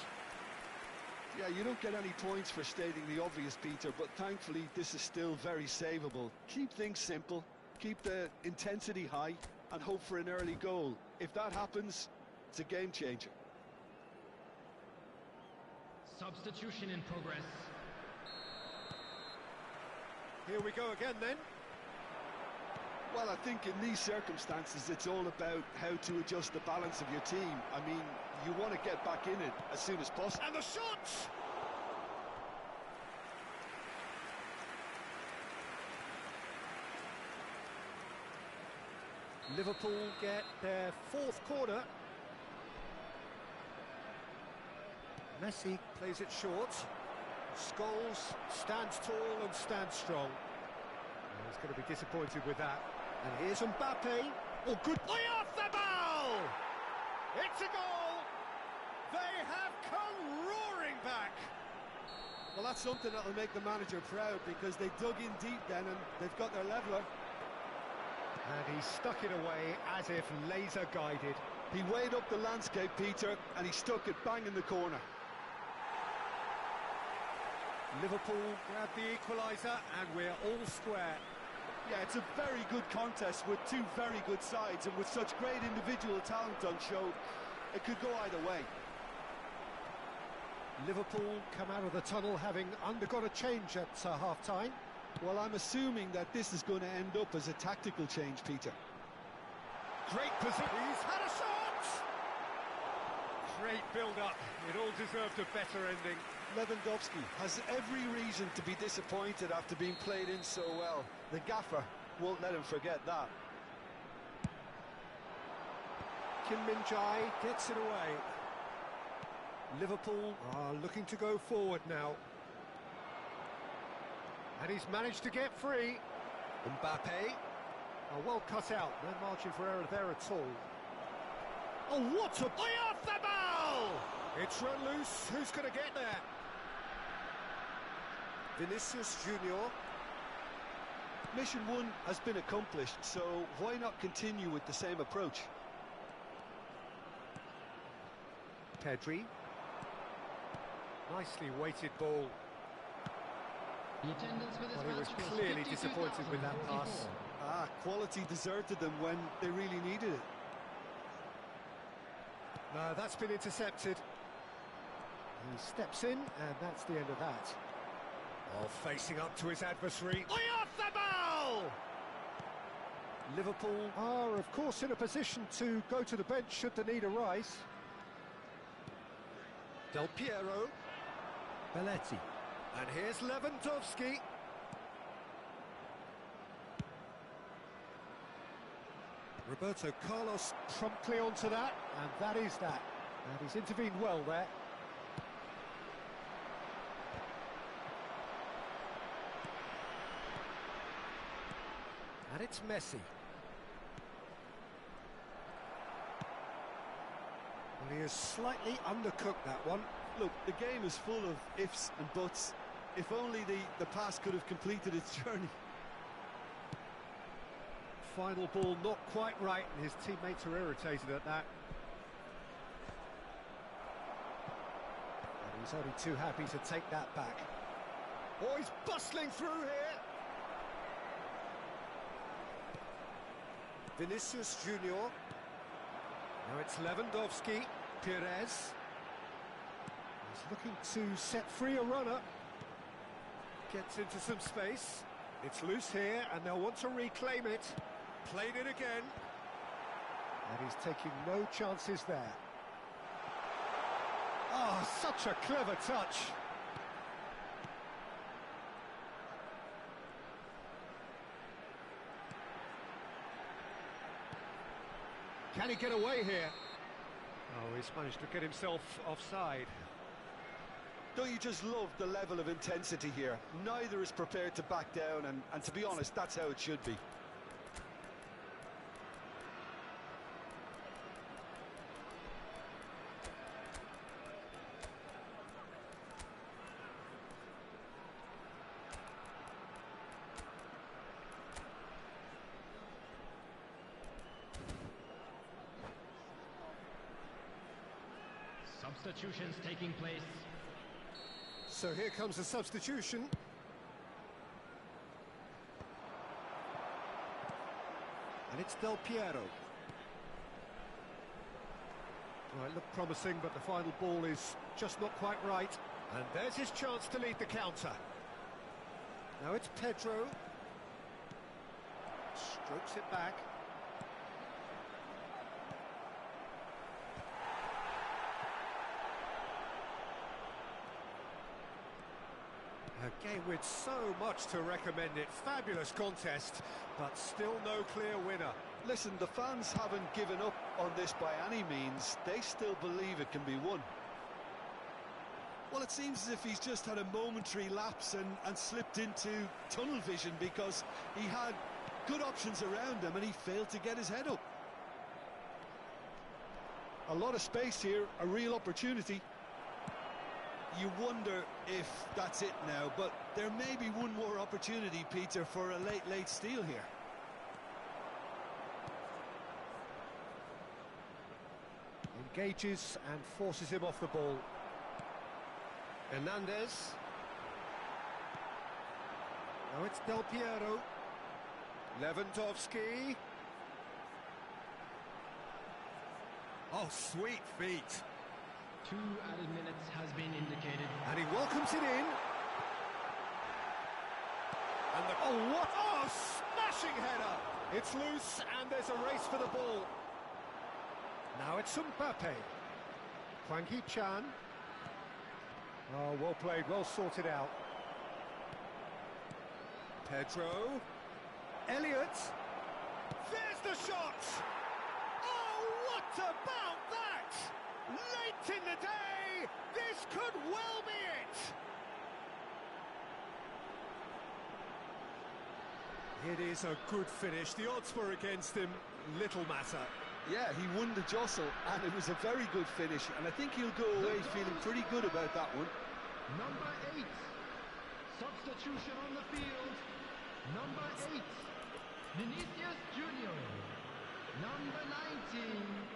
Yeah, you don't get any points for stating the obvious, Peter, but thankfully this is still very savable. Keep things simple, keep the intensity high, and hope for an early goal. If that happens, it's a game changer. Substitution in progress. Here we go again then. Well, I think in these circumstances it's all about how to adjust the balance of your team. I mean, you want to get back in it as soon as possible. And the shot! Liverpool get their fourth corner. Messi plays it short. Scholes stands tall and stands strong. He's going to be disappointed with that. And here's Mbappe. Oh, good play off the ball! It's a goal! They have come roaring back! Well, that's something that'll make the manager proud, because they dug in deep then and they've got their leveller. And he stuck it away as if laser guided. He weighed up the landscape, Peter, and he stuck it bang in the corner. Liverpool grab the equaliser and we're all square. Yeah, it's a very good contest with two very good sides, and with such great individual talent on show, it could go either way. Liverpool come out of the tunnel having undergone a change at half-time. Well, I'm assuming that this is going to end up as a tactical change, Peter. Great position. He's had a shot! Great build-up. It all deserved a better ending. Lewandowski has every reason to be disappointed after being played in so well. The gaffer won't let him forget that. Kim Min-jae gets it away. Liverpool are looking to go forward now. And he's managed to get free. Mbappe. Oh, well cut out. No margin for error there at all. Oh, what a play off the ball! It's run loose. Who's going to get there? Vinicius Junior. Mission 1 has been accomplished, so why not continue with the same approach? Pedri. Nicely weighted ball. The attendance for this Well, he was match was clearly disappointed with that pass. Quality deserted them when they really needed it. No, that's been intercepted. He steps in, and that's the end of that. Oh, facing up to his adversary. Oyarzabal! Liverpool are, of course, in a position to go to the bench should the need arise. Del Piero. Belletti. And here's Lewandowski. Roberto Carlos promptly onto that, and that is that. And he's intervened well there. And it's Messi. Well, he has slightly undercooked that one. Look, the game is full of ifs and buts. If only the pass could have completed its journey. Final ball not quite right, and his teammates are irritated at that. And he's only too happy to take that back. Oh, he's bustling through here. Vinicius Junior. Now it's Lewandowski. Perez. He's looking to set free a runner. Gets into some space. It's loose here, and they'll want to reclaim it. Played it again. And he's taking no chances there. Oh, such a clever touch. Can he get away here? Oh, he's managed to get himself offside. Don't you just love the level of intensity here? Neither is prepared to back down, and to be honest, that's how it should be. Substitutions taking place. So here comes the substitution. And it's Del Piero. Well, it looked promising, but the final ball is just not quite right. And there's his chance to lead the counter. Now it's Pedro. Strokes it back. A game with so much to recommend it. Fabulous contest, but still no clear winner. Listen, the fans haven't given up on this by any means. They still believe it can be won. Well, it seems as if he's just had a momentary lapse and slipped into tunnel vision, because he had good options around him and he failed to get his head up. A lot of space here, a real opportunity. You wonder if that's it now, but there may be one more opportunity, Peter, for a late steal here. Engages and forces him off the ball. Hernandez. Now it's Del Piero. Lewandowski. Oh, sweet feet. 2 added minutes has been indicated. And he welcomes it in. And oh, what? Oh, smashing header! It's loose, and there's a race for the ball. Now it's Mbappe. Hwang Hee-chan. Oh, well played, well sorted out. Pedro. Elliott. There's the shot! Oh, what about that? Late in the day, this could well be it. It is a good finish. The odds were against him. Little matter. Yeah, he won the jostle, and it was a very good finish, and I think he'll go away feeling pretty good about that one. Number 8. Substitution on the field. Number 8. Vinicius Junior. Number 19.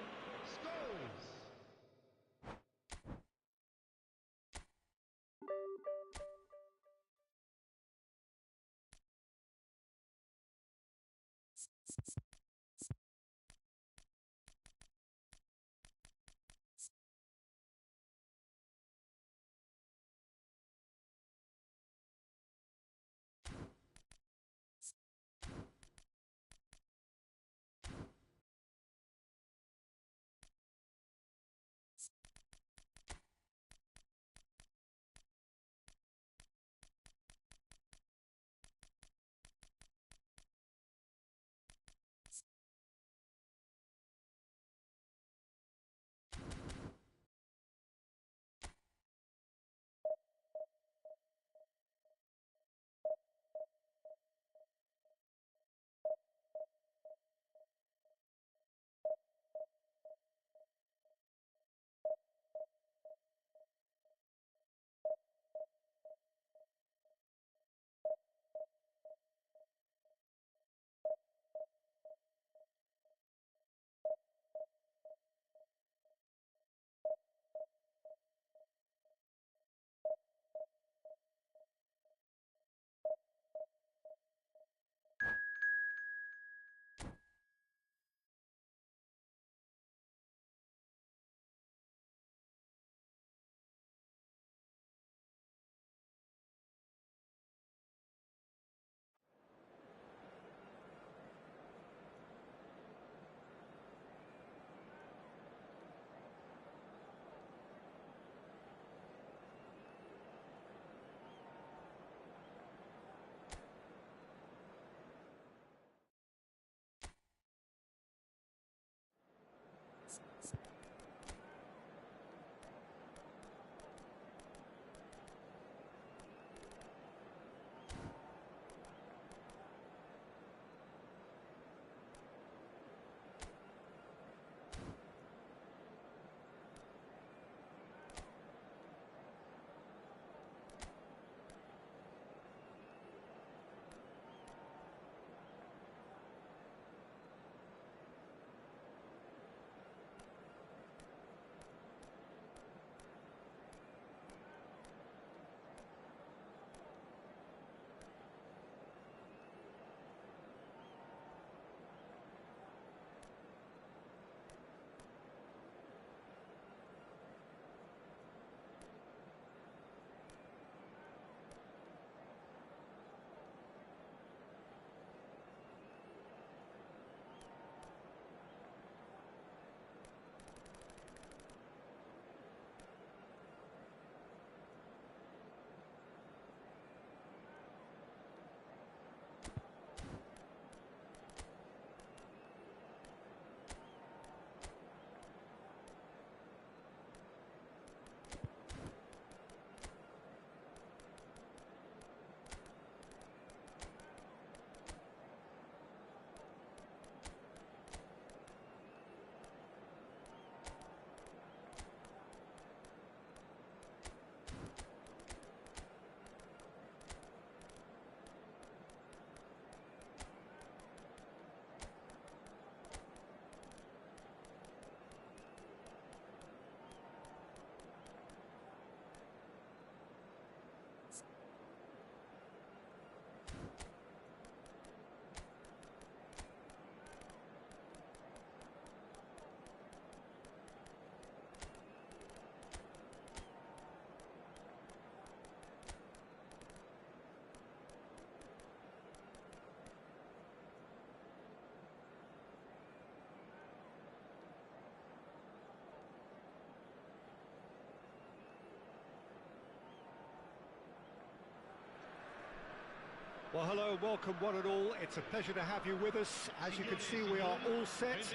Well, hello and welcome one and all. It's a pleasure to have you with us. As you can see, we are all set.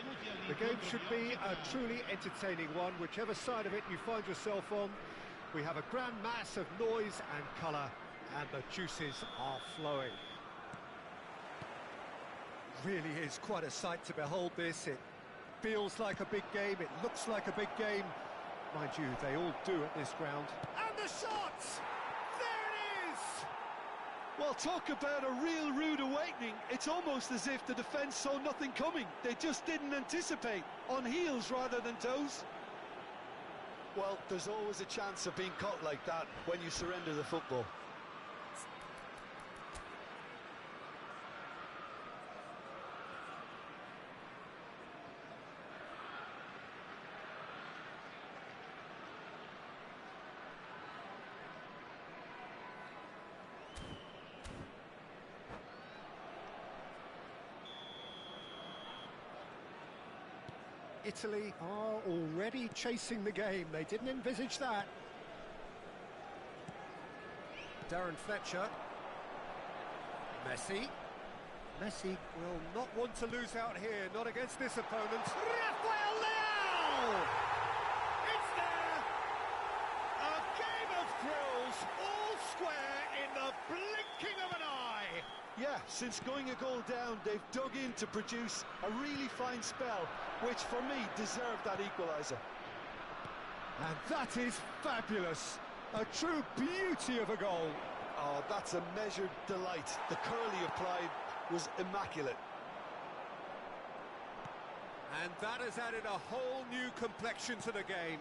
The game should be a truly entertaining one, whichever side of it you find yourself on. We have a grand mass of noise and colour, and the juices are flowing. Really is quite a sight to behold this. It feels like a big game, it looks like a big game. Mind you, they all do at this ground. And the shot! There it is! Well, talk about a real rude awakening. It's almost as if the defence saw nothing coming. They just didn't anticipate, on heels rather than toes. Well, there's always a chance of being caught like that when you surrender the football. Italy are already chasing the game. They didn't envisage that. Darren Fletcher. Messi. Messi will not want to lose out here, not against this opponent. Rafael Leao! It's there! A game of thrills, all square in the blinking of an eye. Yeah, since going a goal down, they've dug in to produce a really fine spell, which for me deserved that equaliser. And that is fabulous. A true beauty of a goal. Oh, that's a measured delight. The curl he applied was immaculate. And that has added a whole new complexion to the game.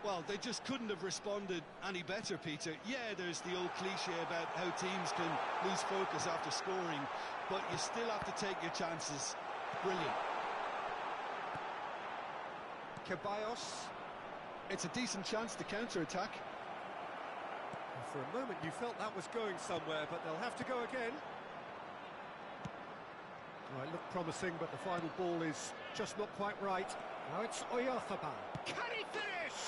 Well, they just couldn't have responded any better, Peter. Yeah, there's the old cliche about how teams can lose focus after scoring, but you still have to take your chances. Brilliant. Ceballos. It's a decent chance to counter-attack. For a moment you felt that was going somewhere, but they'll have to go again. Oh, it looked promising, but the final ball is just not quite right. Now it's Oyarzabal. Can he finish?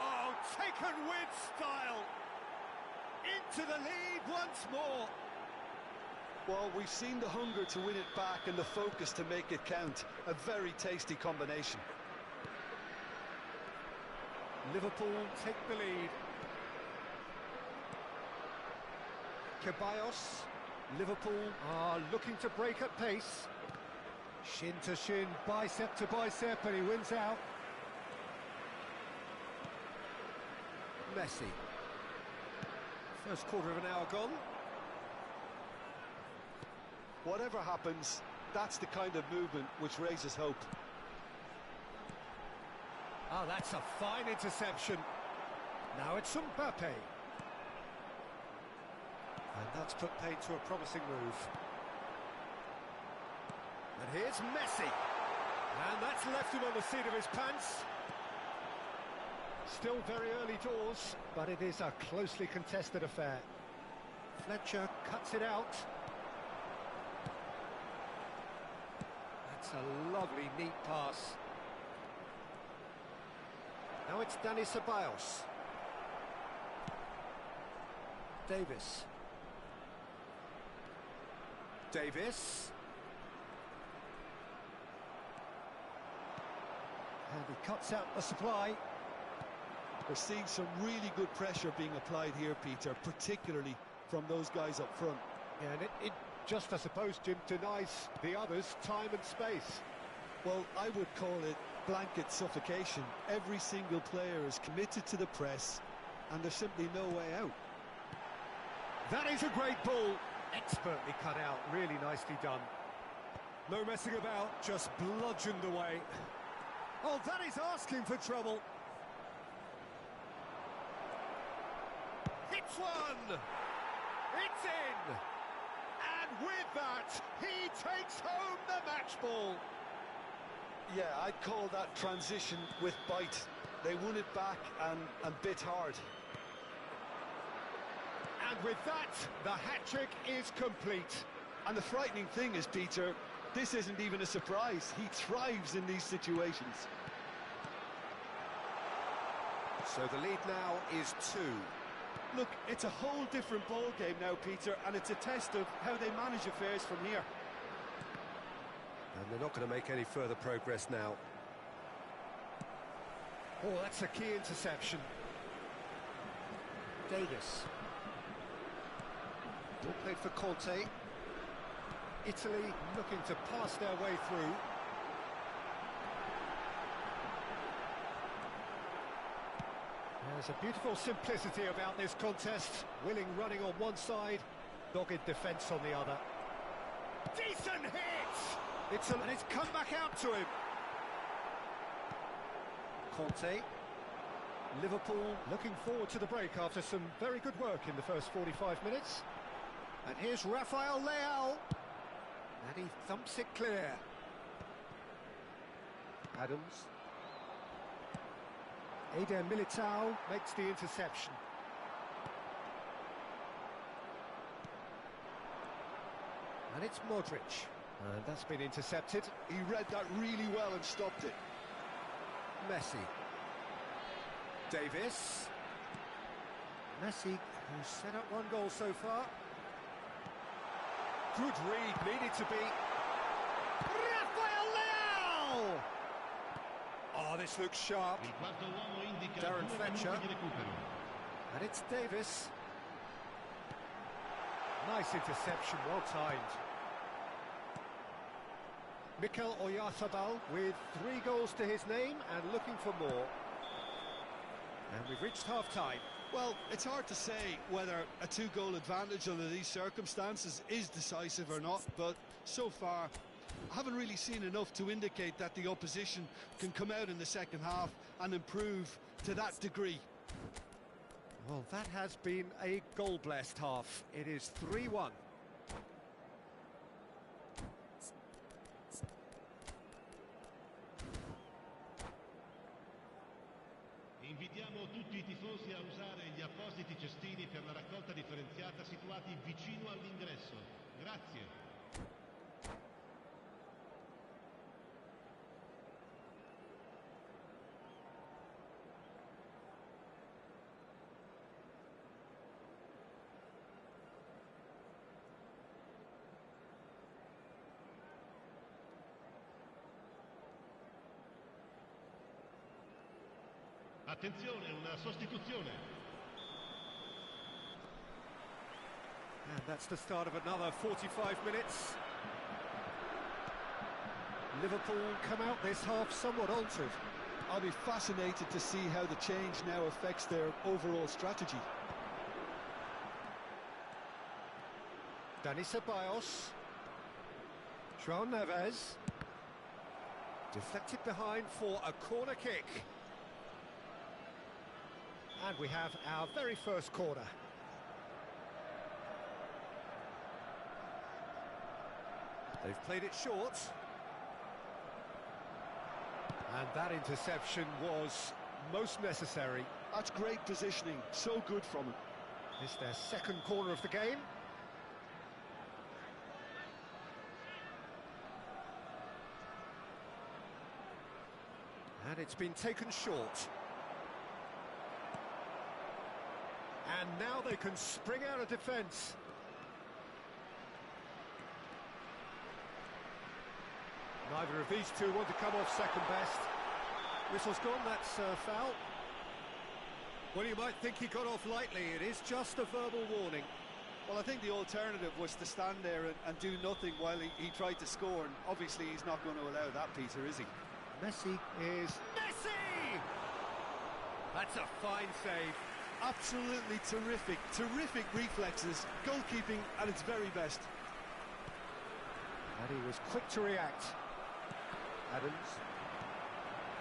Oh, taken with style. Into the lead once more. Well, we've seen the hunger to win it back and the focus to make it count. A very tasty combination. Liverpool take the lead. Ceballos. Liverpool are looking to break at pace. Shin to shin, bicep to bicep, and he wins out. Messi. First quarter of an hour gone. Whatever happens, that's the kind of movement which raises hope. Oh, that's a fine interception. Now it's Mbappe. And that's put paid to a promising move. And here's Messi. And that's left him on the seat of his pants. Still very early doors, but it is a closely contested affair. Fletcher cuts it out. That's a lovely, neat pass. Now it's Dani Ceballos. Davis. Davis. And he cuts out the supply. We're seeing some really good pressure being applied here, Peter, particularly from those guys up front. Yeah, and it just, I suppose, Jim, denies the others time and space. Well, I would call it blanket suffocation. Every single player is committed to the press, and there's simply no way out. That is a great ball. Expertly cut out, really nicely done. No messing about, just bludgeoned away. Oh, that is asking for trouble. Hits one! It's in! And with that, he takes home the match ball. Yeah, I'd call that transition with bite. They won it back and bit hard. And with that, the hat-trick is complete. And the frightening thing is, Peter, this isn't even a surprise. He thrives in these situations. So the lead now is 2. Look, it's a whole different ball game now, Peter, and it's a test of how they manage affairs from here. And they're not going to make any further progress now. Oh, that's a key interception. Davis. Ball played for Conte. Italy looking to pass their way through. There's a beautiful simplicity about this contest. Willing running on one side, dogged defence on the other. Decent hit! And it's come back out to him. Conte. Liverpool looking forward to the break after some very good work in the first 45 minutes. And here's Rafael Leao. And he thumps it clear. Adams. Eder Militao makes the interception. And it's Modric. And that's been intercepted. He read that really well and stopped it. Messi. Davis. Messi, who's set up one goal so far. Good read, needed to be. Rafael Leao! Oh, this looks sharp. Darren Fletcher. And it's Davis. Nice interception, well timed. Mikel Oyarzabal with 3 goals to his name and looking for more. And we've reached half-time. Well, it's hard to say whether a 2-goal advantage under these circumstances is decisive or not, but so far I haven't really seen enough to indicate that the opposition can come out in the second half and improve to that degree. Well, that has been a goal-blessed half. It is 3-1. Invitiamo tutti i tifosi a usare gli appositi cestini per la raccolta differenziata situati vicino all'ingresso. Grazie. Attenzione, una sostituzione. And that's the start of another 45 minutes. Liverpool come out this half somewhat altered. I'll be fascinated to see how the change now affects their overall strategy. Dani Ceballos. João Neves. Deflected behind for a corner kick. And we have our very first corner. They've played it short. And that interception was most necessary. That's great positioning, so good from him. It's their second corner of the game. And it's been taken short. And now they can spring out of defence. Neither of these two want to come off second best. Whistle's gone, that's a foul. Well, you might think he got off lightly. It is just a verbal warning. Well, I think the alternative was to stand there and do nothing while he tried to score, and obviously he's not going to allow that, Peter, is he? Messi is... Messi! That's a fine save. Absolutely terrific reflexes, goalkeeping at its very best. And he was quick to react.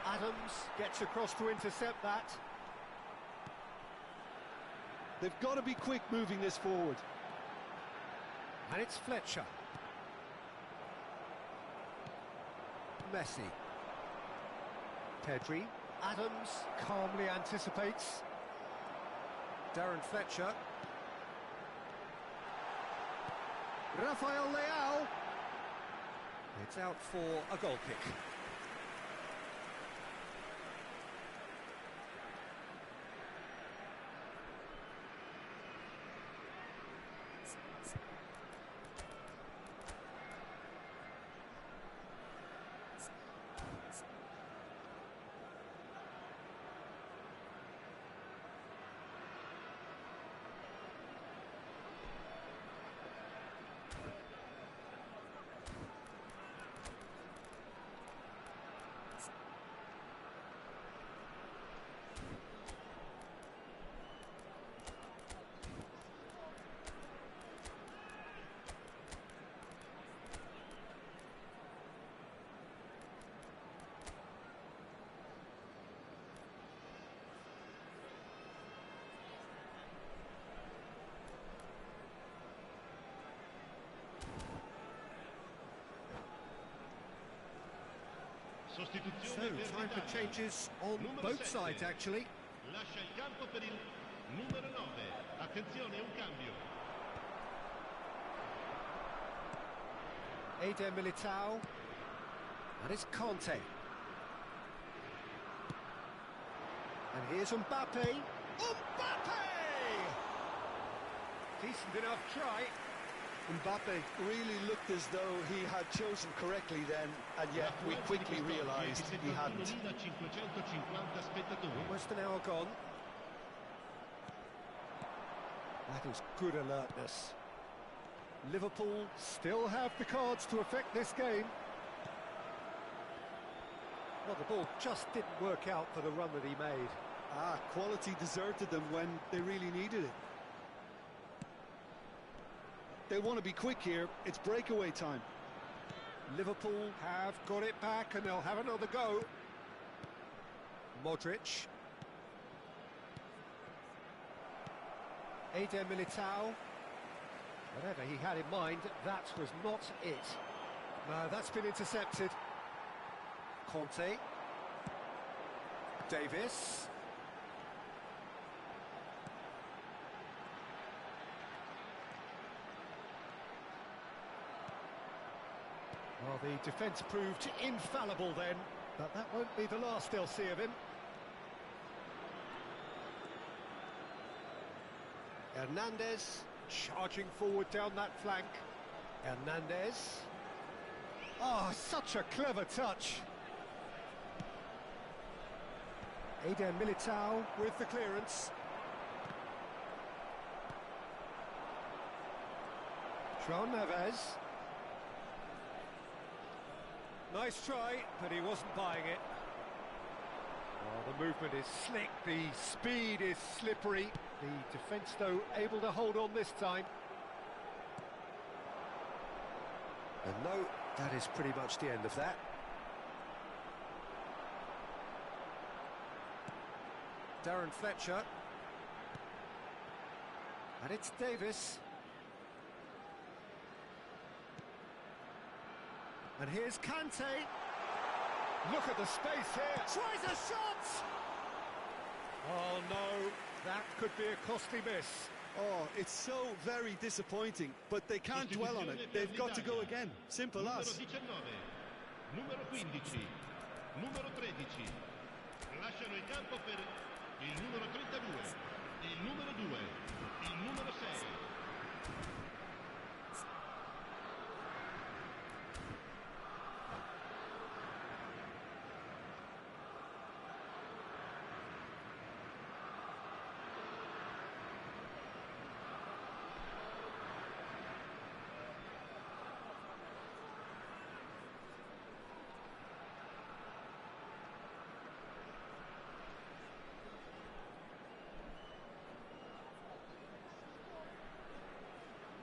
Adams gets across to intercept that. They've got to be quick moving this forward. And it's Fletcher. Messi. Pedri. Adams calmly anticipates. Darren Fletcher. Rafael Leao. It's out for a goal kick. So, Sostituzione per time for l'Italia. changes on Numero both 7. sides, actually. Lascia il campo per il numero 9. Attenzione, un cambio. Eder Militao. And it's Conte. And here's Mbappe. Mbappe! Decent enough try. Mbappe really looked as though he had chosen correctly then, and yet we quickly realised he hadn't. 550 spettatori. Almost an hour gone. That is good alertness. Liverpool still have the cards to affect this game. Well, the ball just didn't work out for the run that he made. Quality deserted them when they really needed it. They want to be quick here. It's breakaway time. Liverpool have got it back and they'll have another go. Modric. Eder Militao. Whatever he had in mind, that was not it. No, that's been intercepted. Conte. Davis. Well, the defence proved infallible then, but that won't be the last they'll see of him. Hernandez charging forward down that flank. Hernandez. Oh, such a clever touch. Eder Militao with the clearance. João Neves. Nice try, but he wasn't buying it. Oh, the movement is slick, the speed is slippery. The defence, though, able to hold on this time. And no, that is pretty much the end of that. Darren Fletcher. And it's Davis. And here's Kante. Look at the space here. Tries a shot! Oh no, that could be a costly miss. Oh, it's so very disappointing, but they can't dwell on it. They've got to go again. Simple Numero as. 19, numero 15, numero 13. Lasciano il campo per il numero 32, il numero 2, il numero 6.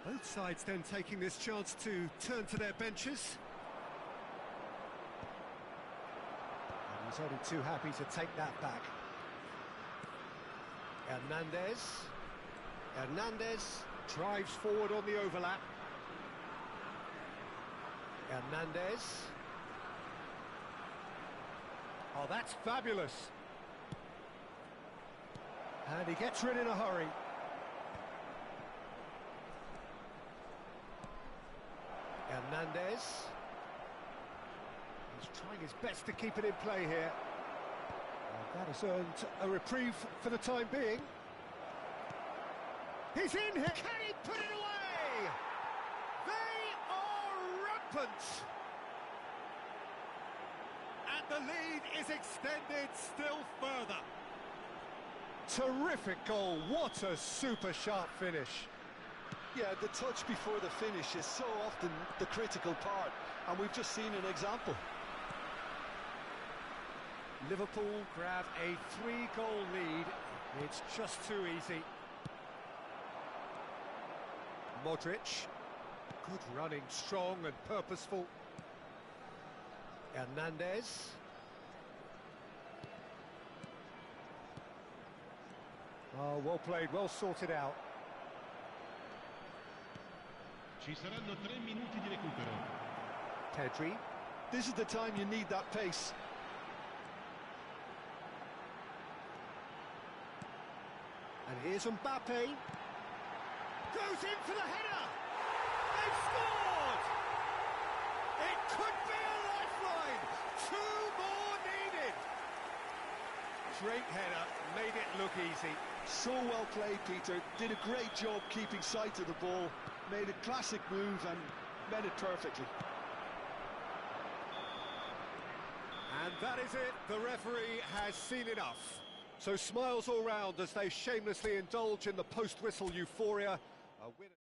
Both sides then taking this chance to turn to their benches. And he's only too happy to take that back. Hernandez. Hernandez drives forward on the overlap. Hernandez. Oh, that's fabulous. And he gets rid in a hurry. Hernandez. He's trying his best to keep it in play here. And that has earned a reprieve for the time being. He's in here. Can he put it away? They are rampant. And the lead is extended still further. Terrific goal. What a super sharp finish. Yeah, the touch before the finish is so often the critical part, and we've just seen an example. Liverpool grab a 3-goal lead. It's just too easy. Modric. Good running, strong and purposeful. Hernandez. Oh, well played, well sorted out. Ci saranno 3 minuti di recupero. Pedri. This is the time you need that pace. And here's Mbappe. Goes in for the header. They've scored! It could be a lifeline. 2 more needed. Great header, made it look easy. So well played, Peter. Did a great job keeping sight of the ball. Made a classic move and met it perfectly. And that is it. The referee has seen enough. So smiles all round as they shamelessly indulge in the post-whistle euphoria. A winner.